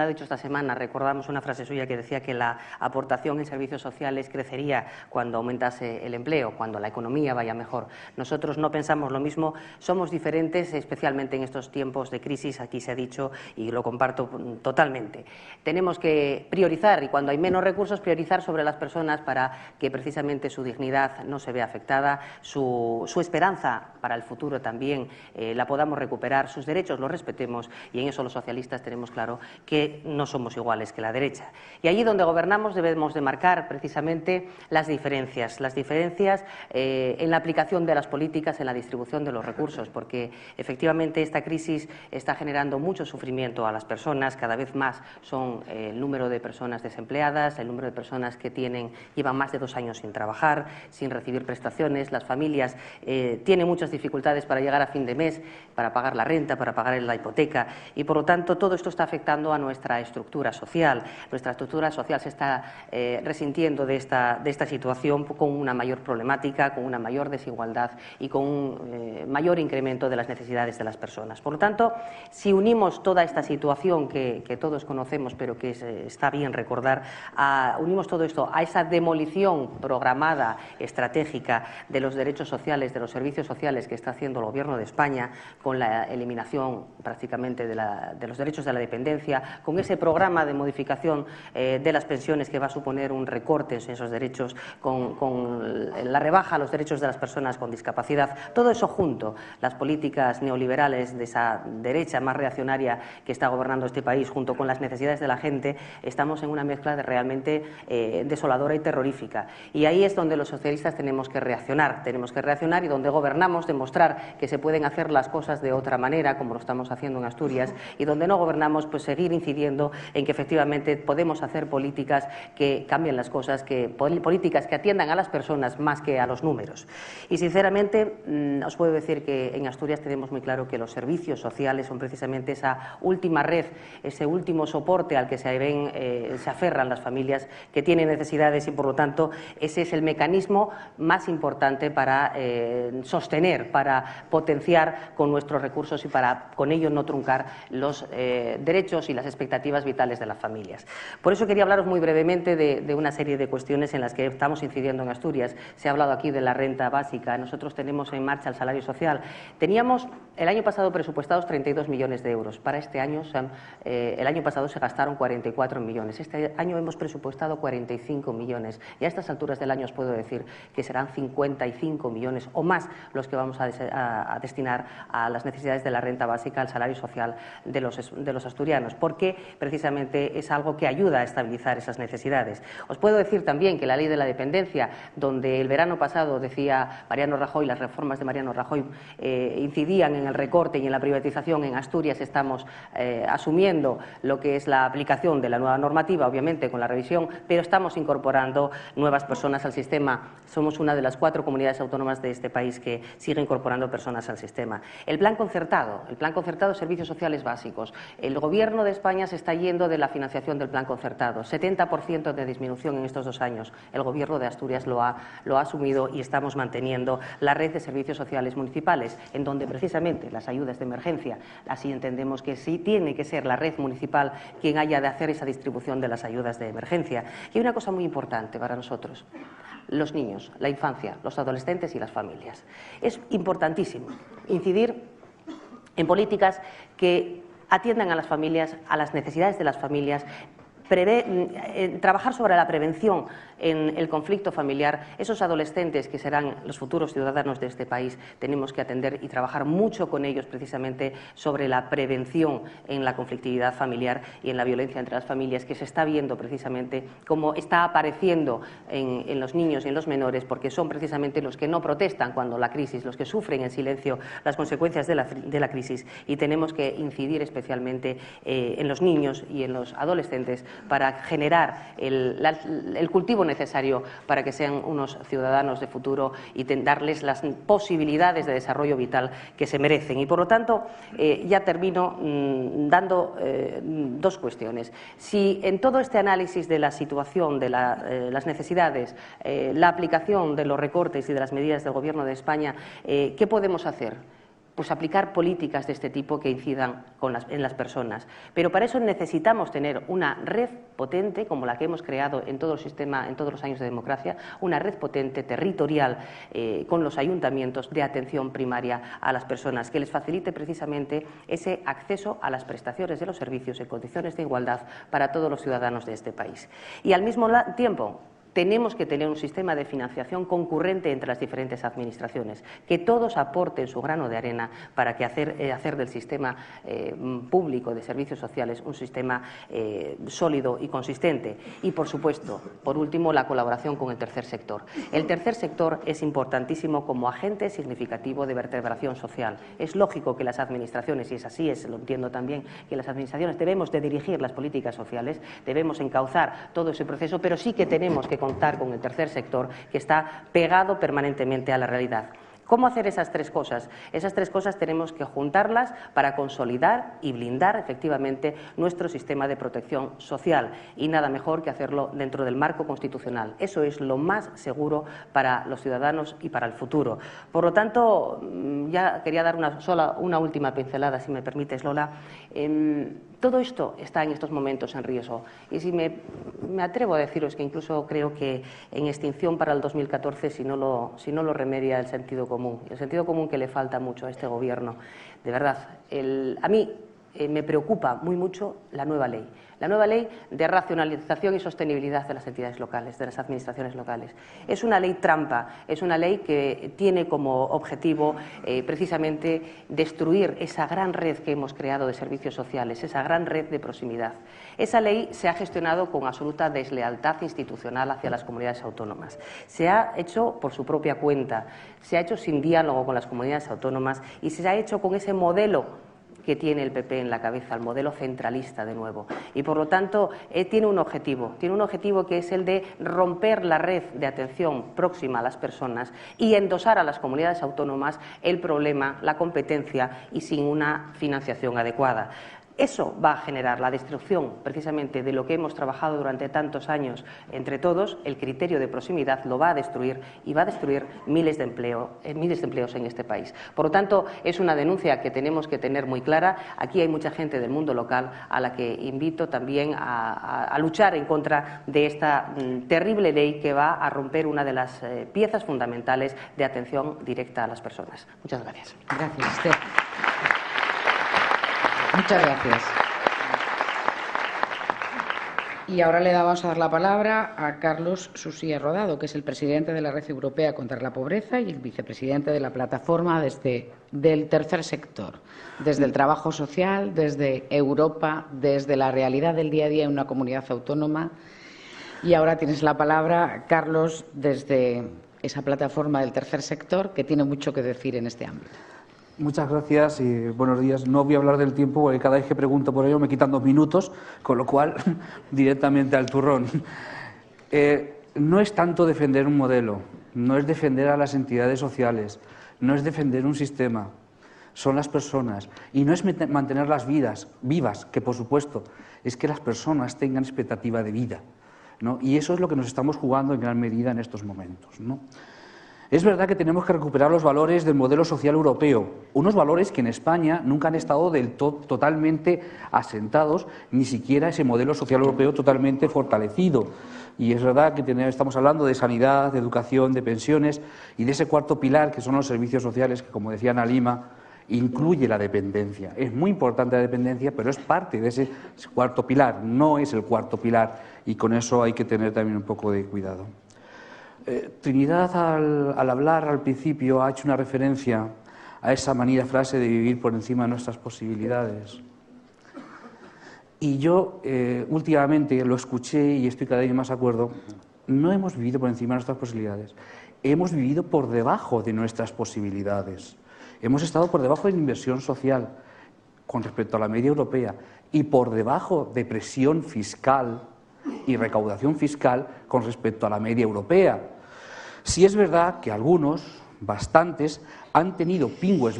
dicho esta semana. Recordamos una frase suya que decía que la aportación en servicios sociales crecería cuando aumentase el empleo, cuando la economía vaya mejor. Nosotros no pensamos lo mismo, somos diferentes, especialmente en estos tiempos de crisis, aquí se ha dicho y lo comparto totalmente. Tenemos que priorizar, y cuando hay menos recursos, priorizar sobre las personas para que precisamente su dignidad no se vea afectada, su esperanza para el futuro también la podamos recuperar, sus derechos los respetemos, y en eso los socialistas tenemos claro que no somos iguales que la derecha. Y allí donde gobernamos debemos de marcar precisamente las diferencias en la aplicación de las políticas, en la distribución de los recursos, porque efectivamente esta crisis está generando mucho sufrimiento a las personas. Cada vez más son el número de personas desempleadas, el número de personas que llevan más de 2 años sin trabajar, sin recibir prestaciones. Las familias tienen muchas dificultades para llegar a fin de mes, para pagar la renta, para pagar la hipoteca, y por lo tanto todo esto está afectando a nuestra estructura social. Nuestra estructura social se está resintiendo de esta situación, con una mayor problemática, con una mayor desigualdad y con un mayor incremento de las necesidades de las personas. Por lo tanto, si unimos toda esta situación que todos conocemos, pero que está bien recordar, unimos todo esto a esa demolición programada, estratégica, de los derechos sociales, de los servicios sociales que está haciendo el Gobierno de España, con la eliminación prácticamente de los derechos de la dependencia, con ese programa de modificación de las pensiones que va a suponer un recorte en esos derechos, con la rebaja a los derechos de las personas con discapacidad, todo eso junto, las políticas neoliberales de esa derecha más reaccionaria que está gobernando este país, junto con las necesidades de la gente, estamos en una mezcla realmente desoladora y terrorífica. Y ahí es donde los socialistas tenemos que reaccionar, y donde gobernamos demostrar que se pueden hacer las cosas de otra manera, como lo estamos haciendo en Asturias, y donde no gobernamos, pues seguir incidiendo en que efectivamente podemos hacer políticas que cambien las cosas, políticas que atiendan a las personas más que a los números. Y sinceramente os puedo decir que en Asturias tenemos muy claro que los servicios sociales son precisamente esa última red, ese último soporte al que se aferran las familias que tienen necesidades, y por lo tanto ese es el mecanismo más importante para sostener, para potenciar con nuestros recursos y para con ello no truncar los derechos y las expectativas vitales de las familias. Por eso quería hablaros muy brevemente de una serie de cuestiones en las que estamos incidiendo en Asturias. Se ha hablado aquí de la renta básica. Nosotros tenemos en marcha el salario social. Teníamos el año pasado presupuestados 32 millones de euros. Para este año, el año pasado se gastaron 44 millones. Este año hemos presupuestado 45 millones. Y a estas alturas del año os puedo decir que serán 55 millones o más los que vamos a destinar a las necesidades de la renta básica, al salario social de los asturianos, porque precisamente es algo que ayuda a estabilizar esas necesidades. Os puedo decir también que la ley de la dependencia, donde el verano pasado decía Mariano Rajoy, las reformas de Mariano Rajoy incidían en el recorte y en la privatización, en Asturias estamos asumiendo lo que es la aplicación de la nueva normativa, obviamente con la revisión, pero estamos incorporando nuevas personas al sistema. Somos una de las 4 comunidades autónomas de este país que sigue incorporando personas al sistema. El plan concertado, servicios sociales básicos. El Gobierno de España se está yendo de la financiación del plan concertado. 70% de disminución en estos 2 años. El Gobierno de Asturias lo ha asumido, y estamos manteniendo la red de servicios sociales municipales, en donde precisamente las ayudas de emergencia, así entendemos que sí tiene que ser la red municipal quien haya de hacer esa distribución de las ayudas de emergencia. Y hay una cosa muy importante para nosotros: los niños, la infancia, los adolescentes y las familias. familias. Es importantísimo incidir en políticas que atiendan a las familias, a las necesidades de las familias, trabajar sobre la prevención en el conflicto familiar. Esos adolescentes que serán los futuros ciudadanos de este país, tenemos que atender y trabajar mucho con ellos precisamente sobre la prevención en la conflictividad familiar y en la violencia entre las familias, que se está viendo precisamente cómo está apareciendo en los niños y en los menores, porque son precisamente los que no protestan cuando la crisis, los que sufren en silencio las consecuencias de la crisis, y tenemos que incidir especialmente en los niños y en los adolescentes para generar el cultivo necesario para que sean unos ciudadanos de futuro y darles las posibilidades de desarrollo vital que se merecen. Y por lo tanto, ya termino dando dos cuestiones. Si en todo este análisis de la situación, de las necesidades, la aplicación de los recortes y de las medidas del Gobierno de España, ¿qué podemos hacer? Pues aplicar políticas de este tipo que incidan en las personas. Pero para eso necesitamos tener una red potente, como la que hemos creado en todo el sistema, en todos los años de democracia, una red potente, territorial, con los ayuntamientos, de atención primaria a las personas, que les facilite precisamente ese acceso a las prestaciones de los servicios en condiciones de igualdad para todos los ciudadanos de este país. Y al mismo tiempo, tenemos que tener un sistema de financiación concurrente entre las diferentes administraciones, que todos aporten su grano de arena para que hacer del sistema público de servicios sociales un sistema sólido y consistente. Y, por supuesto, por último, la colaboración con el tercer sector. El tercer sector es importantísimo como agente significativo de vertebración social. Es lógico que las administraciones, y es así, lo entiendo también, que las administraciones debemos de dirigir las políticas sociales, debemos encauzar todo ese proceso, pero sí que tenemos que contar con el tercer sector, que está pegado permanentemente a la realidad. ¿Cómo hacer esas tres cosas? Esas tres cosas tenemos que juntarlas para consolidar y blindar efectivamente nuestro sistema de protección social, y nada mejor que hacerlo dentro del marco constitucional. Eso es lo más seguro para los ciudadanos y para el futuro. Por lo tanto, ya quería dar una última pincelada, si me permites, Lola. Todo esto está en estos momentos en riesgo, y si me atrevo a deciros que incluso creo que en extinción para el 2014 si no lo remedia el sentido común que le falta mucho a este Gobierno. De verdad, a mí me preocupa muy mucho la nueva ley de racionalización y sostenibilidad de las entidades locales, de las administraciones locales. Es una ley trampa, es una ley que tiene como objetivo precisamente destruir esa gran red que hemos creado de servicios sociales, esa gran red de proximidad. Esa ley se ha gestionado con absoluta deslealtad institucional hacia las comunidades autónomas. Se ha hecho por su propia cuenta, se ha hecho sin diálogo con las comunidades autónomas y se ha hecho con ese modelo que tiene el PP en la cabeza, el modelo centralista de nuevo. Y por lo tanto tiene un objetivo que es el de romper la red de atención próxima a las personas y endosar a las comunidades autónomas el problema, la competencia y sin una financiación adecuada. Eso va a generar la destrucción precisamente de lo que hemos trabajado durante tantos años entre todos. El criterio de proximidad lo va a destruir y va a destruir miles de empleos en este país. Por lo tanto, es una denuncia que tenemos que tener muy clara. Aquí hay mucha gente del mundo local a la que invito también a luchar en contra de esta terrible ley que va a romper una de las piezas fundamentales de atención directa a las personas. Muchas gracias. Gracias, Esther. Muchas gracias. Y ahora vamos a dar la palabra a Carlos Susía Rodado, que es el presidente de la Red Europea contra la Pobreza y el vicepresidente de la plataforma del tercer sector, desde el trabajo social, desde Europa, desde la realidad del día a día en una comunidad autónoma. Y ahora tienes la palabra, Carlos, desde esa plataforma del tercer sector, que tiene mucho que decir en este ámbito. Muchas gracias y buenos días. No voy a hablar del tiempo porque cada vez que pregunto por ello me quitan 2 minutos, con lo cual directamente al turrón. No es tanto defender un modelo, no es defender a las entidades sociales, no es defender un sistema, son las personas. Y no es mantenerlas vivas, que por supuesto es que las personas tengan expectativa de vida, ¿no? Y eso es lo que nos estamos jugando en gran medida en estos momentos, ¿no? Es verdad que tenemos que recuperar los valores del modelo social europeo, unos valores que en España nunca han estado totalmente asentados, ni siquiera ese modelo social europeo totalmente fortalecido. Y es verdad que estamos hablando de sanidad, de educación, de pensiones y de ese cuarto pilar que son los servicios sociales, que, como decía Ana Lima, incluye la dependencia. Es muy importante la dependencia, pero es parte de ese cuarto pilar, no es el cuarto pilar, y con eso hay que tener también un poco de cuidado. Trinidad, al hablar al principio, ha hecho una referencia a esa manida frase de vivir por encima de nuestras posibilidades. Y yo últimamente lo escuché y estoy cada vez más de acuerdo. No hemos vivido por encima de nuestras posibilidades, hemos vivido por debajo de nuestras posibilidades. Hemos estado por debajo de la inversión social con respecto a la media europea y por debajo de presión fiscal y recaudación fiscal con respecto a la media europea. Sí es verdad que algunos, bastantes, han tenido pingües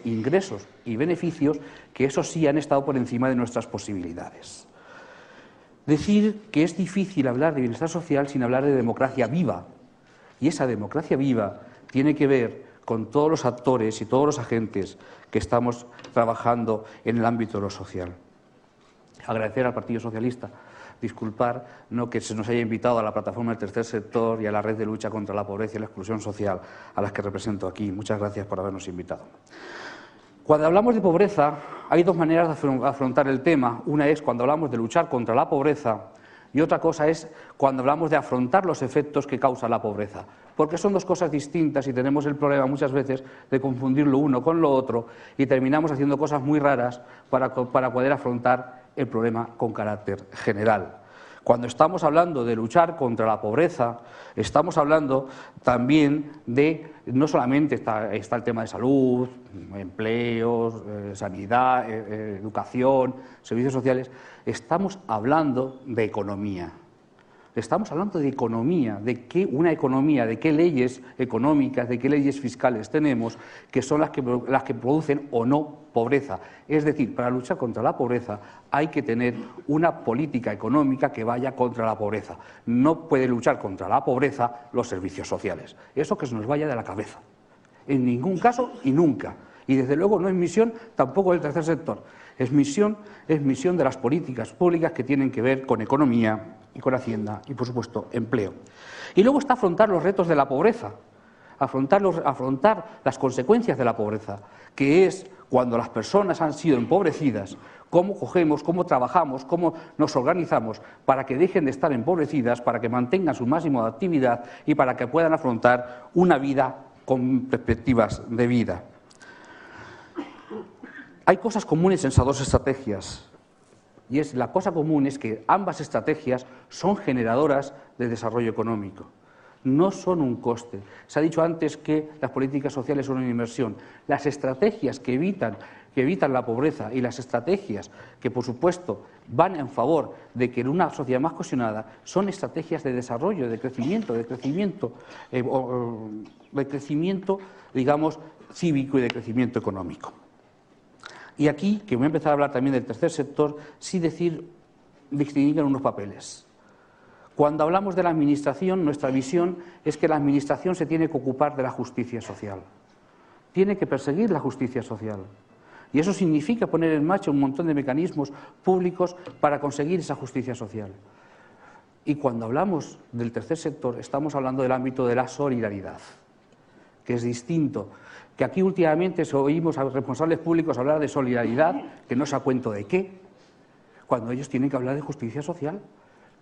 ingresos y beneficios que eso sí han estado por encima de nuestras posibilidades. Decir que es difícil hablar de bienestar social sin hablar de democracia viva, y esa democracia viva tiene que ver con todos los actores y todos los agentes que estamos trabajando en el ámbito de lo social. Agradecer al Partido Socialista, disculpar que se nos haya invitado a la plataforma del tercer sector y a la red de lucha contra la pobreza y la exclusión social, a las que represento aquí. Muchas gracias por habernos invitado. Cuando hablamos de pobreza, hay dos maneras de afrontar el tema. Una es cuando hablamos de luchar contra la pobreza y otra cosa es cuando hablamos de afrontar los efectos que causa la pobreza. Porque son dos cosas distintas y tenemos el problema muchas veces de confundir lo uno con lo otro y terminamos haciendo cosas muy raras para poder afrontar el problema con carácter general. Cuando estamos hablando de luchar contra la pobreza, estamos hablando también de, no solamente está el tema de salud, empleos, sanidad, educación, servicios sociales, estamos hablando de economía. Estamos hablando de economía, de qué leyes económicas, de qué leyes fiscales tenemos, que son las que producen o no pobreza. Es decir, para luchar contra la pobreza hay que tener una política económica que vaya contra la pobreza. No puede luchar contra la pobreza los servicios sociales. Eso que se nos vaya de la cabeza. En ningún caso y nunca. Y desde luego no es misión tampoco del tercer sector. Es misión de las políticas públicas que tienen que ver con economía y con Hacienda y, por supuesto, empleo. Y luego está afrontar los retos de la pobreza, afrontar las consecuencias de la pobreza, que es cuando las personas han sido empobrecidas, cómo cogemos, cómo trabajamos, cómo nos organizamos para que dejen de estar empobrecidas, para que mantengan su máximo de actividad y para que puedan afrontar una vida con perspectivas de vida. Hay cosas comunes en esas dos estrategias. Y la cosa común es que ambas estrategias son generadoras de desarrollo económico, no son un coste. Se ha dicho antes que las políticas sociales son una inversión. Las estrategias que evitan la pobreza y las estrategias que, por supuesto, van en favor de que en una sociedad más cohesionada son estrategias de desarrollo, de crecimiento, digamos, cívico y de crecimiento económico. Y aquí, que voy a empezar a hablar también del tercer sector, sí distinguir unos papeles. Cuando hablamos de la Administración, nuestra visión es que la Administración se tiene que ocupar de la justicia social. Tiene que perseguir la justicia social. Y eso significa poner en marcha un montón de mecanismos públicos para conseguir esa justicia social. Y cuando hablamos del tercer sector, estamos hablando del ámbito de la solidaridad, que es distinto. Que aquí últimamente oímos a los responsables públicos hablar de solidaridad, que no sé a cuento de qué, cuando ellos tienen que hablar de justicia social,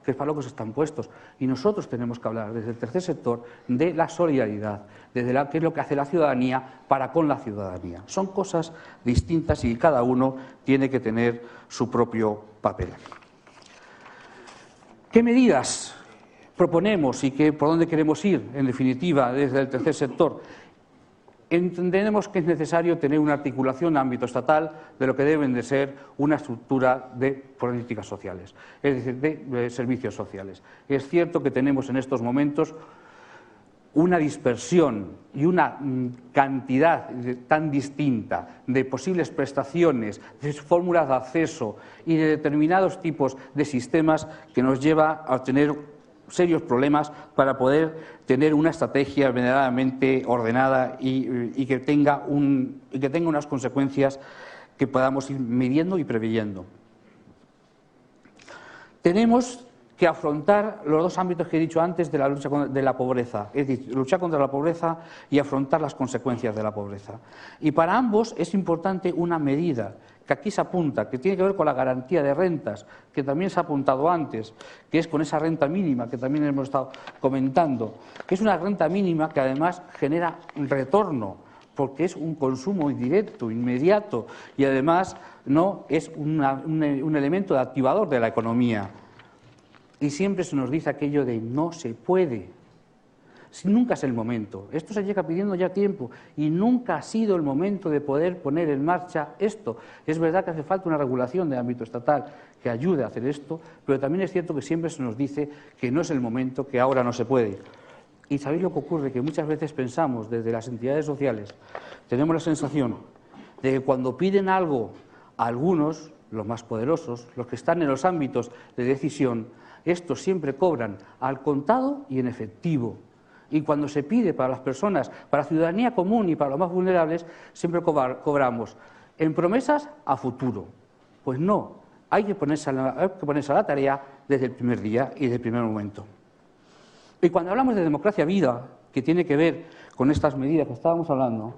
que es para lo que se están puestos. Y nosotros tenemos que hablar desde el tercer sector de la solidaridad, desde qué es lo que hace la ciudadanía para con la ciudadanía. Son cosas distintas y cada uno tiene que tener su propio papel. ¿Qué medidas proponemos y por dónde queremos ir, en definitiva, desde el tercer sector? Entendemos que es necesario tener una articulación a ámbito estatal de lo que deben de ser una estructura de políticas sociales, es decir, de servicios sociales. Es cierto que tenemos en estos momentos una dispersión y una cantidad tan distinta de posibles prestaciones, de fórmulas de acceso y de determinados tipos de sistemas que nos lleva a tener serios problemas para poder tener una estrategia verdaderamente ordenada y que tenga unas consecuencias que podamos ir midiendo y preveyendo. Tenemos que afrontar los dos ámbitos que he dicho antes de la lucha de la pobreza, es decir, luchar contra la pobreza y afrontar las consecuencias de la pobreza. Y para ambos es importante una medida que aquí se apunta, que tiene que ver con la garantía de rentas, que también se ha apuntado antes, que es con esa renta mínima que también hemos estado comentando, que es una renta mínima que además genera un retorno, porque es un consumo directo, inmediato, y además no es un elemento de activador de la economía. Y siempre se nos dice aquello de no se puede. Nunca es el momento. Esto se llega pidiendo ya tiempo y nunca ha sido el momento de poder poner en marcha esto. Es verdad que hace falta una regulación de ámbito estatal que ayude a hacer esto, pero también es cierto que siempre se nos dice que no es el momento, que ahora no se puede. Y ¿sabéis lo que ocurre? Que muchas veces pensamos desde las entidades sociales, tenemos la sensación de que cuando piden algo a algunos, los más poderosos, los que están en los ámbitos de decisión, estos siempre cobran al contado y en efectivo. Y cuando se pide para las personas, para la ciudadanía común y para los más vulnerables, siempre cobramos en promesas a futuro. Pues no, hay que ponerse a la tarea desde el primer día y desde el primer momento. Y cuando hablamos de democracia viva, que tiene que ver con estas medidas que estábamos hablando,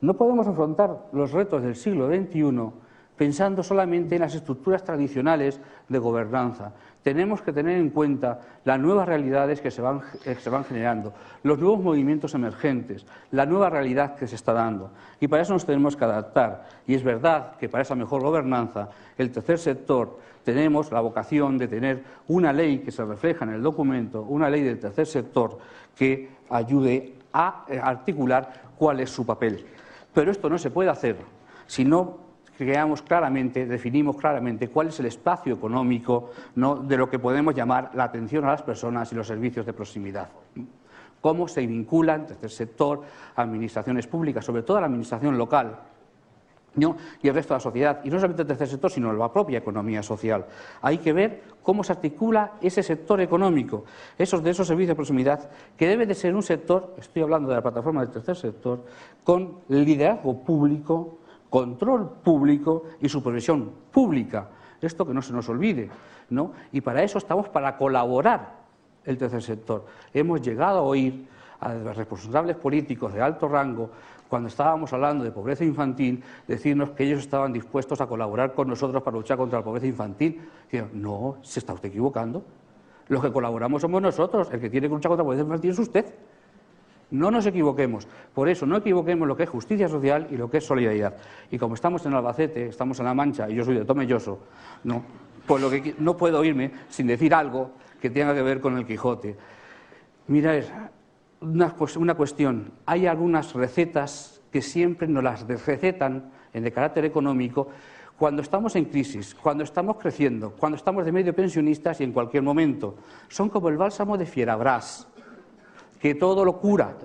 no podemos afrontar los retos del siglo XXI pensando solamente en las estructuras tradicionales de gobernanza. Tenemos que tener en cuenta las nuevas realidades que se van generando, los nuevos movimientos emergentes, la nueva realidad que se está dando. Y para eso nos tenemos que adaptar. Y es verdad que para esa mejor gobernanza, el tercer sector, tenemos la vocación de tener una ley que se refleja en el documento, una ley del tercer sector que ayude a articular cuál es su papel. Pero esto no se puede hacer si no definimos claramente cuál es el espacio económico, ¿no?, de lo que podemos llamar la atención a las personas y los servicios de proximidad. Cómo se vinculan tercer sector, administraciones públicas, sobre todo la administración local, ¿no?, y el resto de la sociedad. Y no solamente el tercer sector, sino la propia economía social. Hay que ver cómo se articula ese sector económico, de esos servicios de proximidad, que debe de ser un sector, estoy hablando de la plataforma del tercer sector, con liderazgo público, control público y supervisión pública. Esto que no se nos olvide, ¿no? Y para eso estamos, para colaborar el tercer sector. Hemos llegado a oír a los responsables políticos de alto rango, cuando estábamos hablando de pobreza infantil, decirnos que ellos estaban dispuestos a colaborar con nosotros para luchar contra la pobreza infantil. Y digo, no, se está usted equivocando. Los que colaboramos somos nosotros, el que tiene que luchar contra la pobreza infantil es usted. No nos equivoquemos. Por eso, no equivoquemos lo que es justicia social y lo que es solidaridad. Y como estamos en Albacete, estamos en La Mancha, y yo soy de Tomelloso, ¿no?, pues no puedo irme sin decir algo que tenga que ver con el Quijote. Mirad, una cuestión. Hay algunas recetas que siempre nos las recetan de carácter económico cuando estamos en crisis, cuando estamos creciendo, cuando estamos de medio pensionistas y en cualquier momento. Son como el bálsamo de Fierabrás, que todo lo cura.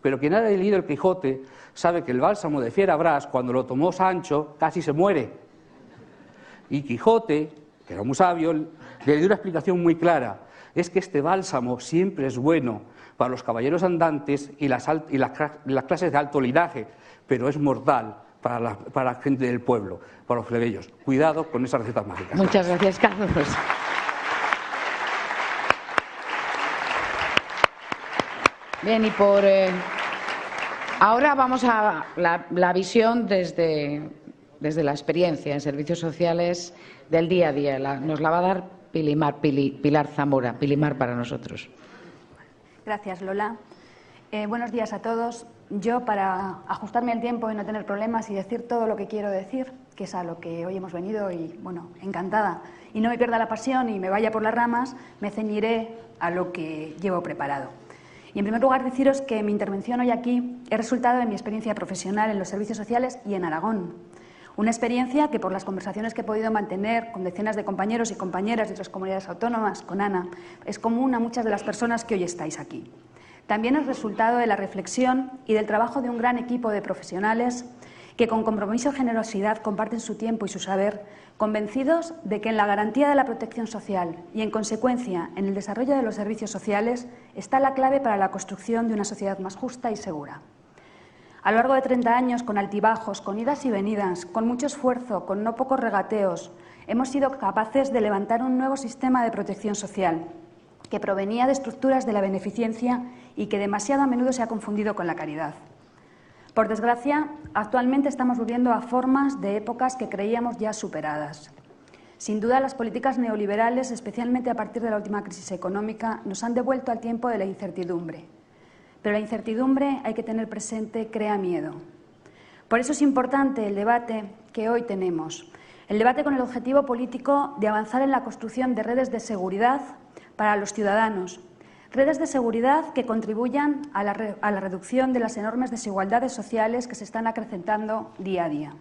Pero quien haya leído el Quijote sabe que el bálsamo de Fierabrás, cuando lo tomó Sancho, casi se muere. Y Quijote, que era muy sabio, le dio una explicación muy clara. Es que este bálsamo siempre es bueno para los caballeros andantes y las clases de alto linaje, pero es mortal para la gente del pueblo, para los plebeyos. Cuidado con esas recetas mágicas. Muchas gracias, Carlos. Bien, y ahora vamos a la visión desde la experiencia en servicios sociales del día a día. Nos la va a dar Pilar Zamora, Pilimar para nosotros. Gracias, Lola. Buenos días a todos. Yo, para ajustarme al tiempo y no tener problemas y decir todo lo que quiero decir, que es a lo que hoy hemos venido y, bueno, encantada, y no me pierda la pasión y me vaya por las ramas, me ceñiré a lo que llevo preparado. Y, en primer lugar, deciros que mi intervención hoy aquí es resultado de mi experiencia profesional en los servicios sociales y en Aragón. Una experiencia que, por las conversaciones que he podido mantener con decenas de compañeros y compañeras de otras comunidades autónomas, con Ana, es común a muchas de las personas que hoy estáis aquí. También es resultado de la reflexión y del trabajo de un gran equipo de profesionales que, con compromiso y generosidad, comparten su tiempo y su saber, convencidos de que en la garantía de la protección social y, en consecuencia, en el desarrollo de los servicios sociales está la clave para la construcción de una sociedad más justa y segura. A lo largo de 30 años, con altibajos, con idas y venidas, con mucho esfuerzo, con no pocos regateos, hemos sido capaces de levantar un nuevo sistema de protección social que provenía de estructuras de la beneficencia y que demasiado a menudo se ha confundido con la caridad. Por desgracia, actualmente estamos volviendo a formas de épocas que creíamos ya superadas. Sin duda, las políticas neoliberales, especialmente a partir de la última crisis económica, nos han devuelto al tiempo de la incertidumbre. Pero la incertidumbre, hay que tener presente, crea miedo. Por eso es importante el debate que hoy tenemos. El debate con el objetivo político de avanzar en la construcción de redes de seguridad para los ciudadanos. Redes de seguridad que contribuyan a la reducción de las enormes desigualdades sociales que se están acrecentando día a día.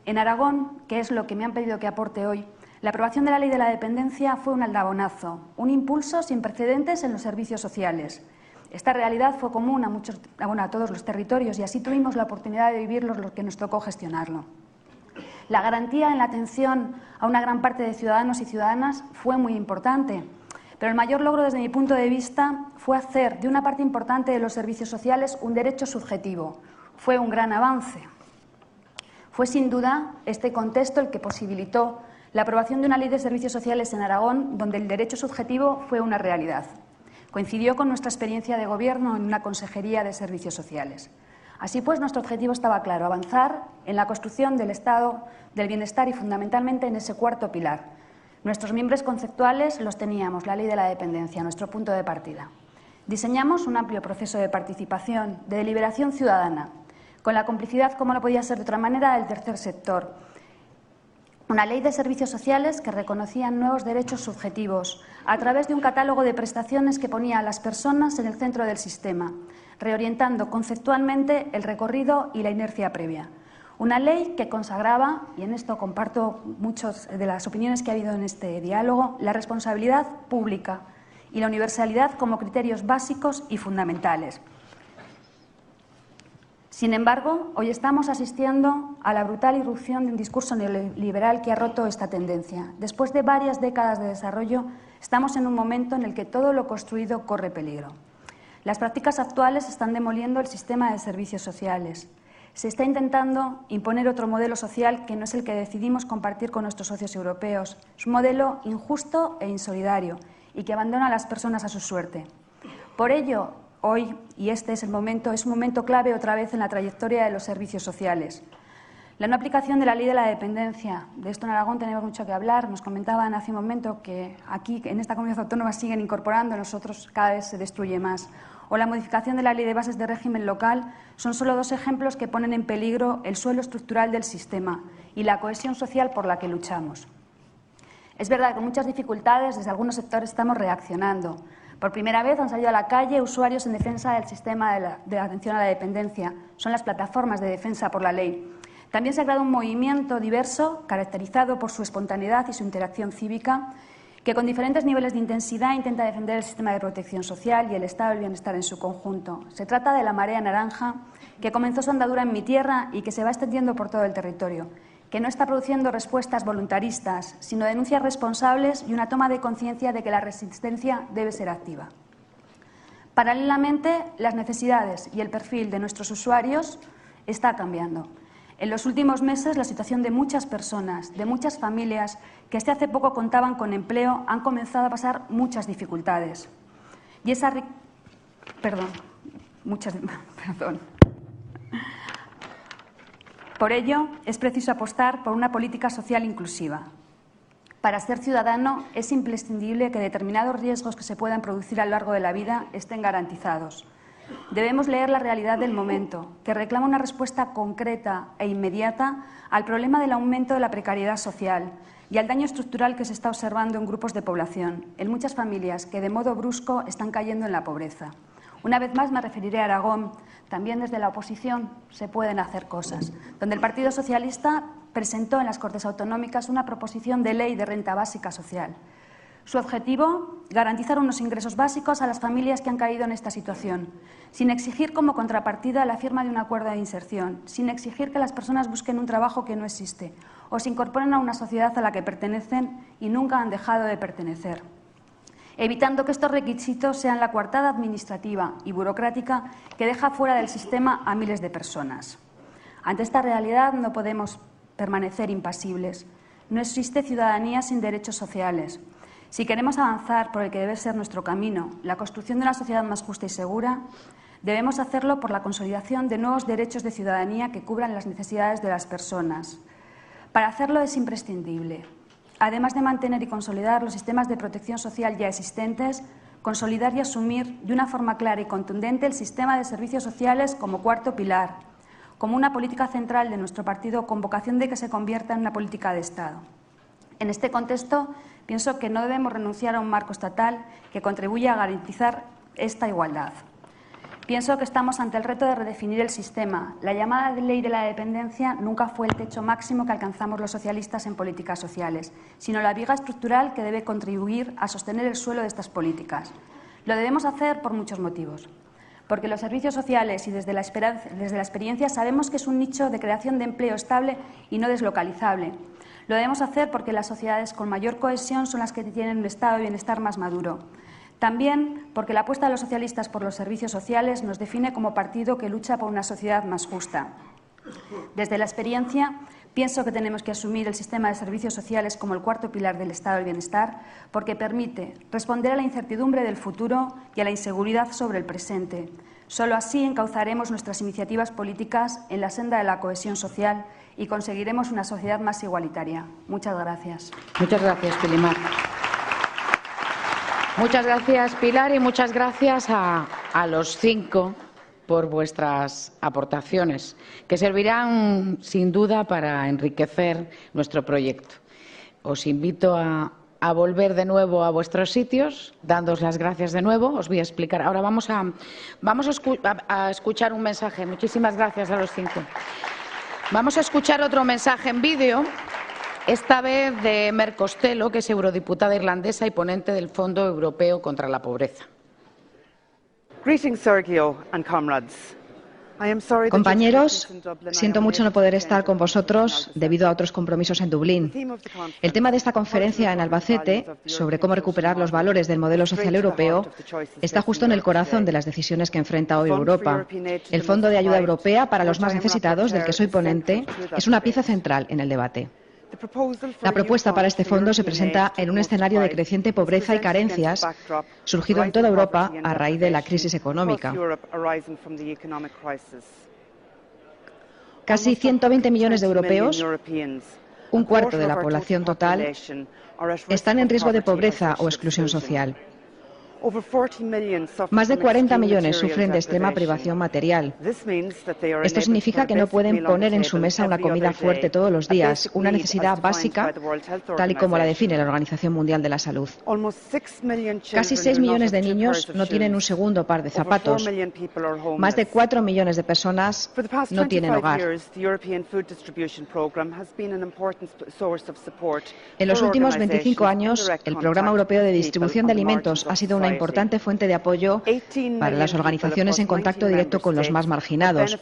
En Aragón, que es lo que me han pedido que aporte hoy, la aprobación de la Ley de la Dependencia fue un aldabonazo, un impulso sin precedentes en los servicios sociales. Esta realidad fue común a todos los territorios y así tuvimos la oportunidad de vivirlo los que nos tocó gestionarlo. La garantía en la atención a una gran parte de ciudadanos y ciudadanas fue muy importante. Pero el mayor logro, desde mi punto de vista, fue hacer de una parte importante de los servicios sociales un derecho subjetivo. Fue un gran avance. Fue, sin duda, este contexto el que posibilitó la aprobación de una ley de servicios sociales en Aragón, donde el derecho subjetivo fue una realidad. Coincidió con nuestra experiencia de gobierno en una consejería de servicios sociales. Así pues, nuestro objetivo estaba claro: avanzar en la construcción del Estado del bienestar y, fundamentalmente, en ese cuarto pilar. Nuestros miembros conceptuales los teníamos, la Ley de la Dependencia, nuestro punto de partida. Diseñamos un amplio proceso de participación, de deliberación ciudadana, con la complicidad, como no podía ser de otra manera, del tercer sector. Una ley de servicios sociales que reconocía nuevos derechos subjetivos a través de un catálogo de prestaciones que ponía a las personas en el centro del sistema, reorientando conceptualmente el recorrido y la inercia previa. Una ley que consagraba, y en esto comparto muchas de las opiniones que ha habido en este diálogo, la responsabilidad pública y la universalidad como criterios básicos y fundamentales. Sin embargo, hoy estamos asistiendo a la brutal irrupción de un discurso neoliberal que ha roto esta tendencia. Después de varias décadas de desarrollo, estamos en un momento en el que todo lo construido corre peligro. Las prácticas actuales están demoliendo el sistema de servicios sociales. Se está intentando imponer otro modelo social que no es el que decidimos compartir con nuestros socios europeos. Es un modelo injusto e insolidario y que abandona a las personas a su suerte. Por ello, hoy, y este es un momento clave otra vez en la trayectoria de los servicios sociales. La no aplicación de la Ley de la Dependencia. De esto en Aragón tenemos mucho que hablar. Nos comentaban hace un momento que aquí, en esta comunidad autónoma, siguen incorporando, nosotros cada vez se destruye más. O la modificación de la Ley de Bases de Régimen Local son solo dos ejemplos que ponen en peligro el suelo estructural del sistema y la cohesión social por la que luchamos. Es verdad que con muchas dificultades desde algunos sectores estamos reaccionando. Por primera vez han salido a la calle usuarios en defensa del sistema de atención a la dependencia. Son las plataformas de defensa por la ley. También se ha creado un movimiento diverso, caracterizado por su espontaneidad y su interacción cívica, que con diferentes niveles de intensidad intenta defender el sistema de protección social y el estado del bienestar en su conjunto. Se trata de la Marea Naranja, que comenzó su andadura en mi tierra y que se va extendiendo por todo el territorio, que no está produciendo respuestas voluntaristas, sino denuncias responsables y una toma de conciencia de que la resistencia debe ser activa. Paralelamente, las necesidades y el perfil de nuestros usuarios está cambiando. En los últimos meses, la situación de muchas personas, de muchas familias que hasta hace poco contaban con empleo, han comenzado a pasar muchas dificultades. Y esa Por ello, es preciso apostar por una política social inclusiva. Para ser ciudadano es imprescindible que determinados riesgos que se puedan producir a lo largo de la vida estén garantizados. Debemos leer la realidad del momento, que reclama una respuesta concreta e inmediata al problema del aumento de la precariedad social y al daño estructural que se está observando en grupos de población, en muchas familias que de modo brusco están cayendo en la pobreza. Una vez más me referiré a Aragón. También desde la oposición se pueden hacer cosas, donde el Partido Socialista presentó en las Cortes Autonómicas una proposición de ley de renta básica social. Su objetivo, garantizar unos ingresos básicos a las familias que han caído en esta situación, sin exigir como contrapartida la firma de un acuerdo de inserción, sin exigir que las personas busquen un trabajo que no existe o se incorporen a una sociedad a la que pertenecen y nunca han dejado de pertenecer, evitando que estos requisitos sean la coartada administrativa y burocrática que deja fuera del sistema a miles de personas. Ante esta realidad no podemos permanecer impasibles. No existe ciudadanía sin derechos sociales. Si queremos avanzar por el que debe ser nuestro camino, la construcción de una sociedad más justa y segura, debemos hacerlo por la consolidación de nuevos derechos de ciudadanía que cubran las necesidades de las personas. Para hacerlo es imprescindible, además de mantener y consolidar los sistemas de protección social ya existentes, consolidar y asumir de una forma clara y contundente el sistema de servicios sociales como cuarto pilar, como una política central de nuestro partido con vocación de que se convierta en una política de Estado. En este contexto, pienso que no debemos renunciar a un marco estatal que contribuya a garantizar esta igualdad. Pienso que estamos ante el reto de redefinir el sistema. La llamada ley de la dependencia nunca fue el techo máximo que alcanzamos los socialistas en políticas sociales, sino la viga estructural que debe contribuir a sostener el suelo de estas políticas. Lo debemos hacer por muchos motivos. Porque los servicios sociales y desde la experiencia sabemos que es un nicho de creación de empleo estable y no deslocalizable. Lo debemos hacer porque las sociedades con mayor cohesión son las que tienen un estado de bienestar más maduro. También porque la apuesta de los socialistas por los servicios sociales nos define como partido que lucha por una sociedad más justa. Desde la experiencia, pienso que tenemos que asumir el sistema de servicios sociales como el cuarto pilar del estado del bienestar porque permite responder a la incertidumbre del futuro y a la inseguridad sobre el presente. Solo así encauzaremos nuestras iniciativas políticas en la senda de la cohesión social y conseguiremos una sociedad más igualitaria. Muchas gracias. Muchas gracias, Pilimar. Muchas gracias, Pilar, y muchas gracias a los 5 por vuestras aportaciones, que servirán sin duda para enriquecer nuestro proyecto. Os invito a volver de nuevo a vuestros sitios, dándoos las gracias de nuevo. Os voy a explicar. Ahora vamos a escuchar un mensaje. Muchísimas gracias a los 5. Vamos a escuchar otro mensaje en vídeo. Esta vez de Mer Costello, que es eurodiputada irlandesa y ponente del Fondo Europeo contra la Pobreza. Compañeros, siento mucho no poder estar con vosotros debido a otros compromisos en Dublín. El tema de esta conferencia en Albacete, sobre cómo recuperar los valores del modelo social europeo, está justo en el corazón de las decisiones que enfrenta hoy Europa. El Fondo de Ayuda Europea para los más necesitados, del que soy ponente, es una pieza central en el debate. La propuesta para este fondo se presenta en un escenario de creciente pobreza y carencias surgido en toda Europa a raíz de la crisis económica. Casi 120 millones de europeos, un cuarto de la población total, están en riesgo de pobreza o exclusión social. Más de 40 millones sufren de extrema privación material. Esto significa que no pueden poner en su mesa una comida fuerte todos los días, una necesidad básica, tal y como la define la Organización Mundial de la Salud. Casi 6 millones de niños no tienen un segundo par de zapatos. Más de 4 millones de personas no tienen hogar. En los últimos 25 años, el Programa Europeo de Distribución de Alimentos ha sido una importante fuente de apoyo para las organizaciones en contacto directo con los más marginados.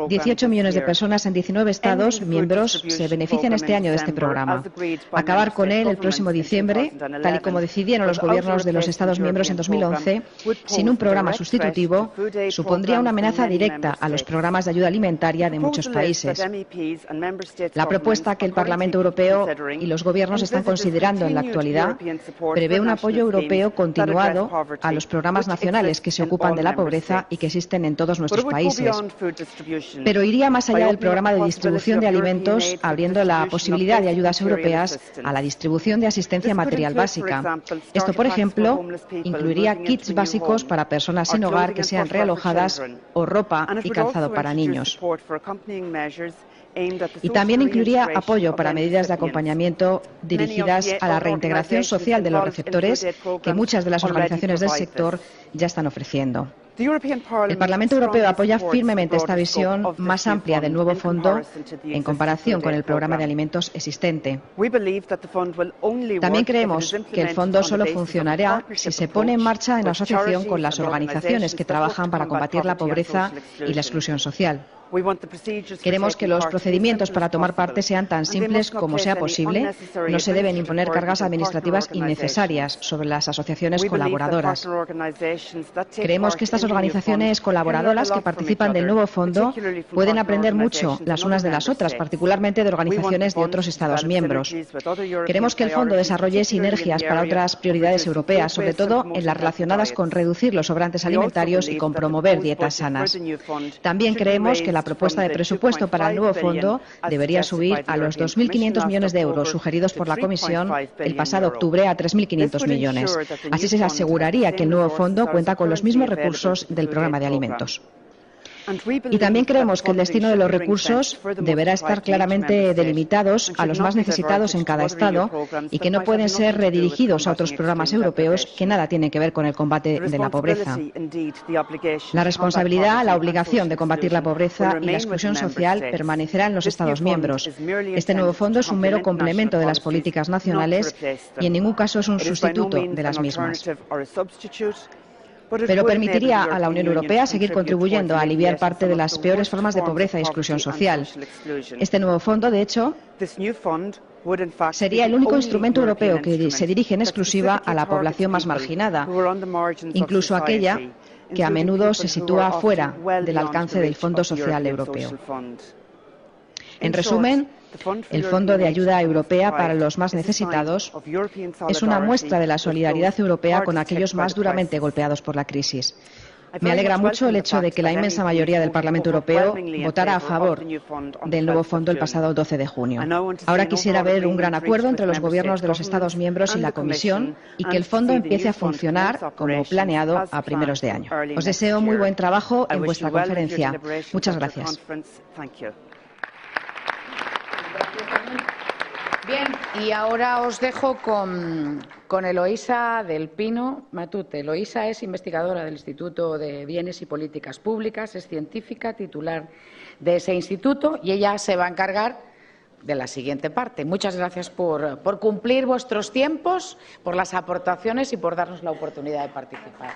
18 millones de personas en 19 Estados miembros se benefician este año de este programa. Acabar con él el próximo diciembre, tal y como decidieron los gobiernos de los Estados miembros en 2011, sin un programa sustitutivo, supondría una amenaza directa a los programas de ayuda alimentaria de muchos países. La propuesta que el Parlamento Europeo y los gobiernos están considerando en la actualidad prevé un apoyo europeo continuado a los programas nacionales que se ocupan de la pobreza y que existen en todos nuestros países. Pero iría más allá del programa de distribución de alimentos, abriendo la posibilidad de ayudas europeas a la distribución de asistencia material básica. Esto, por ejemplo, incluiría kits básicos para personas sin hogar que sean realojadas o ropa y calzado para niños. Y también incluiría apoyo para medidas de acompañamiento dirigidas a la reintegración social de los receptores que muchas de las organizaciones del sector ya están ofreciendo. El Parlamento Europeo apoya firmemente esta visión más amplia del nuevo fondo en comparación con el programa de alimentos existente. También creemos que el fondo solo funcionará si se pone en marcha en asociación con las organizaciones que trabajan para combatir la pobreza y la exclusión social. Queremos que los procedimientos para tomar parte sean tan simples como sea posible. No se deben imponer cargas administrativas innecesarias sobre las asociaciones colaboradoras. Creemos que estas estas organizaciones colaboradoras que participan del nuevo fondo pueden aprender mucho las unas de las otras, particularmente de organizaciones de otros Estados miembros. Queremos que el fondo desarrolle sinergias para otras prioridades europeas, sobre todo en las relacionadas con reducir los sobrantes alimentarios y con promover dietas sanas. También creemos que la propuesta de presupuesto para el nuevo fondo debería subir a los 2.500 millones de euros sugeridos por la Comisión el pasado octubre a 3.500 millones. Así se aseguraría que el nuevo fondo cuenta con los mismos recursos del programa de alimentos. Y también creemos que el destino de los recursos deberá estar claramente delimitados a los más necesitados en cada Estado y que no pueden ser redirigidos a otros programas europeos que nada tienen que ver con el combate de la pobreza. La responsabilidad, la obligación de combatir la pobreza y la exclusión social permanecerá en los Estados miembros. Este nuevo fondo es un mero complemento de las políticas nacionales y en ningún caso es un sustituto de las mismas. Pero permitiría a la Unión Europea seguir contribuyendo a aliviar parte de las peores formas de pobreza y exclusión social. Este nuevo fondo, de hecho, sería el único instrumento europeo que se dirige en exclusiva a la población más marginada, incluso aquella que a menudo se sitúa fuera del alcance del Fondo Social Europeo. En resumen, el Fondo de Ayuda Europea para los más necesitados es una muestra de la solidaridad europea con aquellos más duramente golpeados por la crisis. Me alegra mucho el hecho de que la inmensa mayoría del Parlamento Europeo votara a favor del nuevo fondo el pasado 12 de junio. Ahora quisiera ver un gran acuerdo entre los gobiernos de los Estados miembros y la Comisión y que el fondo empiece a funcionar como planeado a primeros de año. Os deseo muy buen trabajo en vuestra conferencia. Muchas gracias. Bien, y ahora os dejo con Eloísa del Pino Matute. Eloísa es investigadora del Instituto de Bienes y Políticas Públicas, es científica titular de ese instituto y ella se va a encargar de la siguiente parte. Muchas gracias por cumplir vuestros tiempos, por las aportaciones y por darnos la oportunidad de participar.